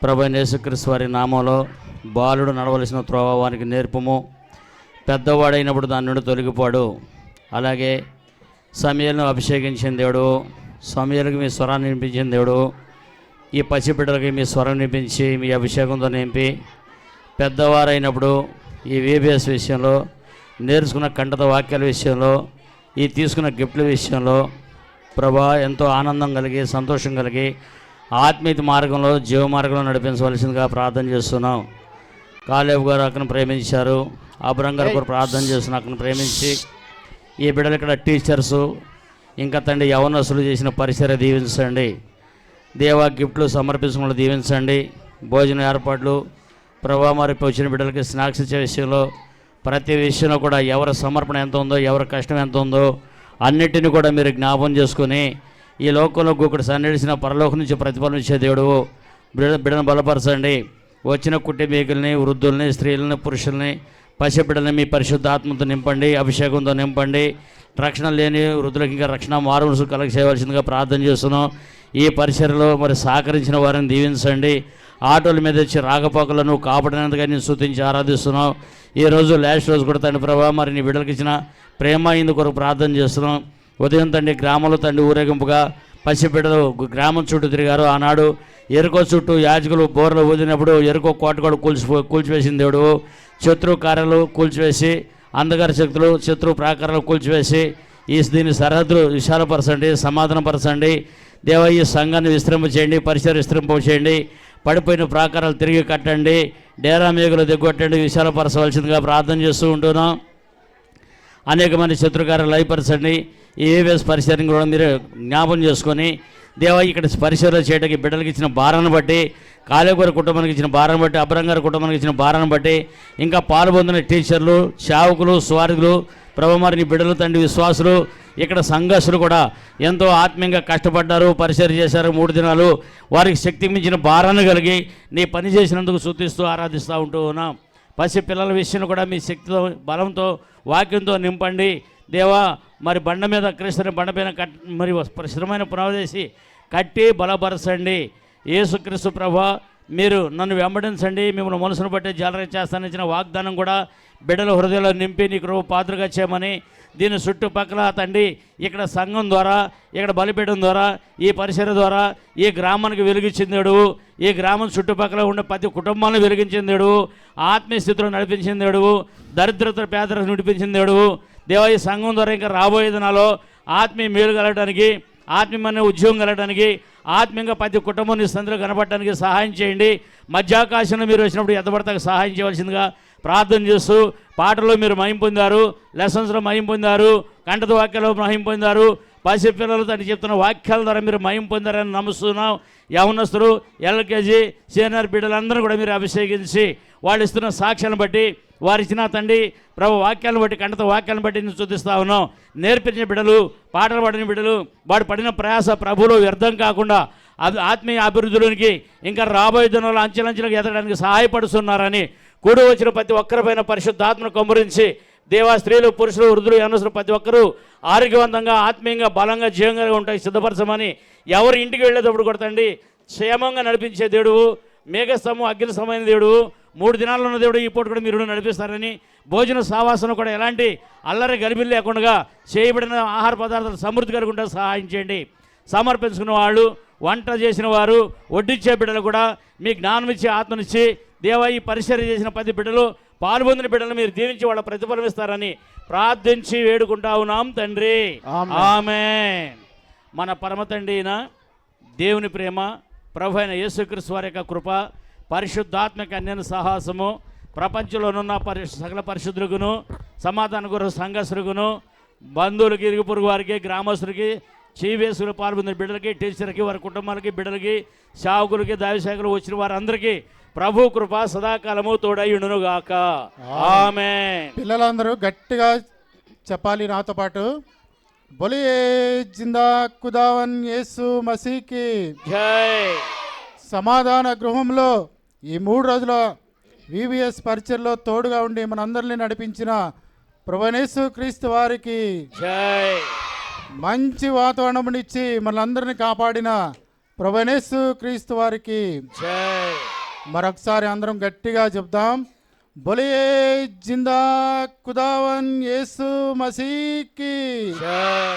ప్రభువైన యేసుక్రీస్తు వారి నామంలో బాలుడు నడవలసిన త్రోవ వానికి నేర్పము. పెద్దవాడైనప్పుడు దాని నుండి తొలగిపోడు. అలాగే సమయలను అభిషేకించిన దేవుడు, సమయాలకు మీ స్వరాన్ని వినిపించిన దేవుడు, ఈ పసిబిడ్డలకి మీ స్వరం నింపించి మీ అభిషేకంతో నింపి పెద్దవారైనప్పుడు ఈ VBS విషయంలో, నేర్చుకున్న కంటత వాక్యాల విషయంలో, ఈ తీసుకున్న గిఫ్ట్ల విషయంలో ప్రభా ఎంతో ఆనందం కలిగి సంతోషం కలిగి ఆత్మీయత మార్గంలో జీవ మార్గంలో నడిపించవలసిందిగా ప్రార్థన చేస్తున్నాం. కాలేబు గారు అక్కను ప్రేమించారు, అబ్రహం గారు కూడా ప్రార్థన చేస్తున్న అక్కను ప్రేమించి ఈ బిడ్డలు ఇక్కడ టీచర్సు ఇంకా తండ్రి యవనస్తులు చేసిన పరిసర దీవించండి. దేవా గిఫ్ట్లు సమర్పించకుండా దీవించండి. భోజన ఏర్పాట్లు ప్రభా మరి వచ్చిన బిడ్డలకి స్నాక్స్ ఇచ్చే విషయంలో ప్రతి విషయంలో కూడా ఎవరి సమర్పణ ఎంత ఉందో, ఎవరి కష్టం ఎంత ఉందో అన్నిటిని కూడా మీరు జ్ఞాపం చేసుకుని ఈ లోకంలో ఒకటి సన్నిడిసిన పరలోకం నుంచి ప్రతిఫలం ఇచ్చే దేవుడు బిడ్డను బలపరచండి. వచ్చిన కుటుంబీకుల్ని, వృద్ధుల్ని, స్త్రీలని, పురుషుల్ని, పసిబిడ్డల్ని మీ పరిశుద్ధాత్మతో నింపండి, అభిషేకంతో నింపండి. రక్షణ లేని వృద్ధులకు ఇంకా రక్షణ మారుమనసు కలగ చేయవలసిందిగా ప్రార్థన చేస్తున్నాం. ఈ పరిసరలో మరి సహకరించిన వారిని దీవించండి. ఆటోల మీద వచ్చి రాకపోకలను కాపాడినందుగా నేను స్తుతించి ఆరాధిస్తున్నాం. ఈరోజు లాస్ట్ రోజు కూడా తండ్రి ప్రభావ మరి నీ బిడ్డలకి ఇచ్చిన ప్రేమ ఇందు కొరకు ప్రార్థన చేస్తున్నాం. ఉదయం తండ్రి గ్రామంలో తండ్రి ఊరేగింపుగా పసిబిడ్డలు గ్రామం చుట్టూ తిరిగారు. ఆనాడు ఎరుకో చుట్టూ యాజకులు బోర్లు ఊదినప్పుడు ఎరుకో కోట కూడా కూల్చివేసిన దేవుడు, శత్రు కార్యాలు కూల్చివేసి, అంధకార శక్తులు శత్రు ప్రాకారాలు కూల్చివేసి దీని సరిహద్దులు విశాలపరచండి, సమాధానపరచండి. దేవ ఈ సంఘాన్ని విస్తరింప చేయండి, పరిసర విస్తరింప చేయండి. పడిపోయిన ప్రాకారాలు తిరిగి కట్టండి, డేరా మేఘలు దిగ్గొట్టండి, విశాలపరచవలసిందిగా ప్రార్థన చేస్తూ ఉంటున్నాం. అనేక మంది శత్రుకార్యాలు లయపరచండి. ఈ VBS పరిసరం కూడా మీరు జ్ఞాపం చేసుకొని దేవ ఇక్కడ పరిశీలన చేయడానికి బిడ్డలకి ఇచ్చిన భారాన్ని బట్టి, కాలేగారి కుటుంబానికి ఇచ్చిన భారాన్ని బట్టి, అబ్రహం గారి కుటుంబానికి ఇచ్చిన భారాన్ని బట్టి, ఇంకా పాల్పొందిన టీచర్లు, సేవకులు, స్వార్థులు ప్రభు మరి నీ బిడ్డలు తండ్రి విశ్వాసులు ఇక్కడ సంఘర్షులు కూడా ఎంతో ఆత్మీయంగా కష్టపడ్డారు, పరిచయం చేశారు 3 దినాలు. వారికి శక్తి మించిన భారాన్ని కలిగి నీ పని చేసినందుకు స్తుతిస్తూ ఆరాధిస్తూ ఉంటూ ఉన్నాం. పసి పిల్లల విషయంలో కూడా మీ శక్తితో, బలంతో, వాక్యంతో నింపండి. దేవా మరి బండ మీద క్రీస్తుని బండపైన మరి స్థిరమైన పునాదేసి కట్టి బలపరచండి. యేసుక్రీస్తు ప్రభా మీరు నన్ను వెంబడించండి, మిమ్మల్ని మనసును బట్టి జాలర చేస్తానని ఇచ్చిన వాగ్దానం కూడా బిడ్డల హృదయంలో నింపి నీ కృప పాత్రగా చేయమని దీని చుట్టుపక్కల తండ్రి ఇక్కడ సంఘం ద్వారా, ఇక్కడ బలిపీఠం ద్వారా, ఈ పరిసర ద్వారా ఈ గ్రామానికి వెలిగించిందేడు, ఈ గ్రామం చుట్టుపక్కల ఉండే ప్రతి కుటుంబాలను వెలిగించిందేడు, ఆత్మీయ స్థితిలో నడిపించిందేడు, దరిద్రత పేదలకు నడిపించిందేడు. దేవ ఈ సంఘం ద్వారా ఇంకా రాబోయే దినాల్లో ఆత్మీయ మేలు కలగడానికి, ఆత్మీయమైన ఉద్యోగం కలగడానికి, ఆత్మీయంగా ప్రతి కుటుంబం నీ సందులో కనపడటానికి సహాయం చేయండి. మధ్యాకాశంలో మీరు వచ్చినప్పుడు ఎత్తబడతానికి సహాయం చేయవలసిందిగా ప్రార్థన చేస్తూ పాటలో మీరు మహిమ పొందారు, లెసన్స్లో మహిమ పొందారు, కంటత వాక్యాల్లో మహిమ పొందారు, పసి పిల్లలు తండ్రి చెప్తున్న వాక్యాల ద్వారా మీరు మహిమ పొందారని నమ్ముస్తున్నాం. యవనస్తులు, LKG, సీనియర్ బిడ్డలందరూ కూడా మీరు అభిషేకించి వాళ్ళు ఇస్తున్న సాక్ష్యాలను బట్టి, వారు ఇచ్చిన తండ్రి ప్రభు వాక్యాలను బట్టి, కంటత వాక్యాలను బట్టి నేను చూపిస్తూ ఉన్నాం. నేర్పించిన బిడ్డలు, పాటలు పాడిన బిడ్డలు, వాడు పడిన ప్రయాస ప్రభువులో వ్యర్థం కాకుండా ఆత్మీయ అభివృద్ధిలోనికి ఇంకా రాబోయే దినాల్లో అంచెలంచెలకు ఎదగడానికి సహాయపడుతున్నారని కూడి వచ్చిన ప్రతి ఒక్కరిపైన పరిశుద్ధాత్మను కమ్మురించి దేవా స్త్రీలు, పురుషులు, వృద్ధులు, యవనస్తులు ప్రతి ఒక్కరూ ఆరోగ్యవంతంగా, ఆత్మీయంగా, బలంగా, జీవంగా ఉంటాయి సిద్ధపరచమని ఎవరు ఇంటికి వెళ్ళేటప్పుడు కూడా తండ్రి క్షేమంగా నడిపించే దేవుడు, మేఘస్తంభం అగ్ని సమమైన దేవుడు, 3 దినాల్లో ఉన్న దేవుడు ఈ పూట కూడా మీరు నడిపిస్తారని, భోజన సావాసన కూడా ఎలాంటి అల్లరి గలిబిలి లేకుండా చేయబడిన ఆహార పదార్థాలు సమృద్ధి కలుగుంటా సహాయం చేయండి. సమర్పించుకున్న వాళ్ళు, వంట చేసిన వారు, వడ్డించే బిడ్డలు కూడా మీ జ్ఞానం ఇచ్చి ఆత్మనిచ్చి దేవా ఈ పరిచర్య చేసిన 10 బిడ్డలు, పాల్పొందిన బిడ్డలు మీరు దీవించి వాళ్ళ ప్రతిఫలం ఇస్తారని ప్రార్థించి వేడుకుంటా ఉన్నాం తండ్రి. ఆమేన్. మన పరమ తండ్రి అయిన దేవుని ప్రేమ, ప్రభు అయిన యేసుక్రీస్తు వారి యొక్క కృప, పరిశుద్ధాత్మక అన్యన సాహసము, ప్రపంచంలోనున్న సకల పరిశుద్ధులకును, సమాధాన గురు సంఘస్థులకును, బంధువులకి, ఇరుగు పొరుగు వారికి, గ్రామస్తులకి, చీవేసులు పాల్పొందిన బిడ్డలకి, టీచర్కి, వారి కుటుంబాలకి, బిడ్డలకి, సేవకులకి, దైవసేవకులు వచ్చిన వారందరికీ ప్రభు కృప సదాకాలము తోడైయుండును గాక. ఆమేన్. పిల్లలందరూ గట్టిగా చెప్పాలి నాతో పాటు. బోలియే జిందా ఖుదావన్ యేసు మసీకి జై. సమాధాన గృహంలో ఈ 3 రోజుల వివిఎస్ పరిచయలో తోడుగా ఉండి మనందరినీ నడిపించిన ప్రభువైన క్రీస్తు వారికి జై. మంచి వాతావరణం ఇచ్చి మనందరినీ కాపాడిన ప్రభువైన క్రీస్తు వారికి జై. మరొకసారి అందరం గట్టిగా చెప్దాం. బోలియే జిందా ఖుదావన్ యేసు మసీకి జై.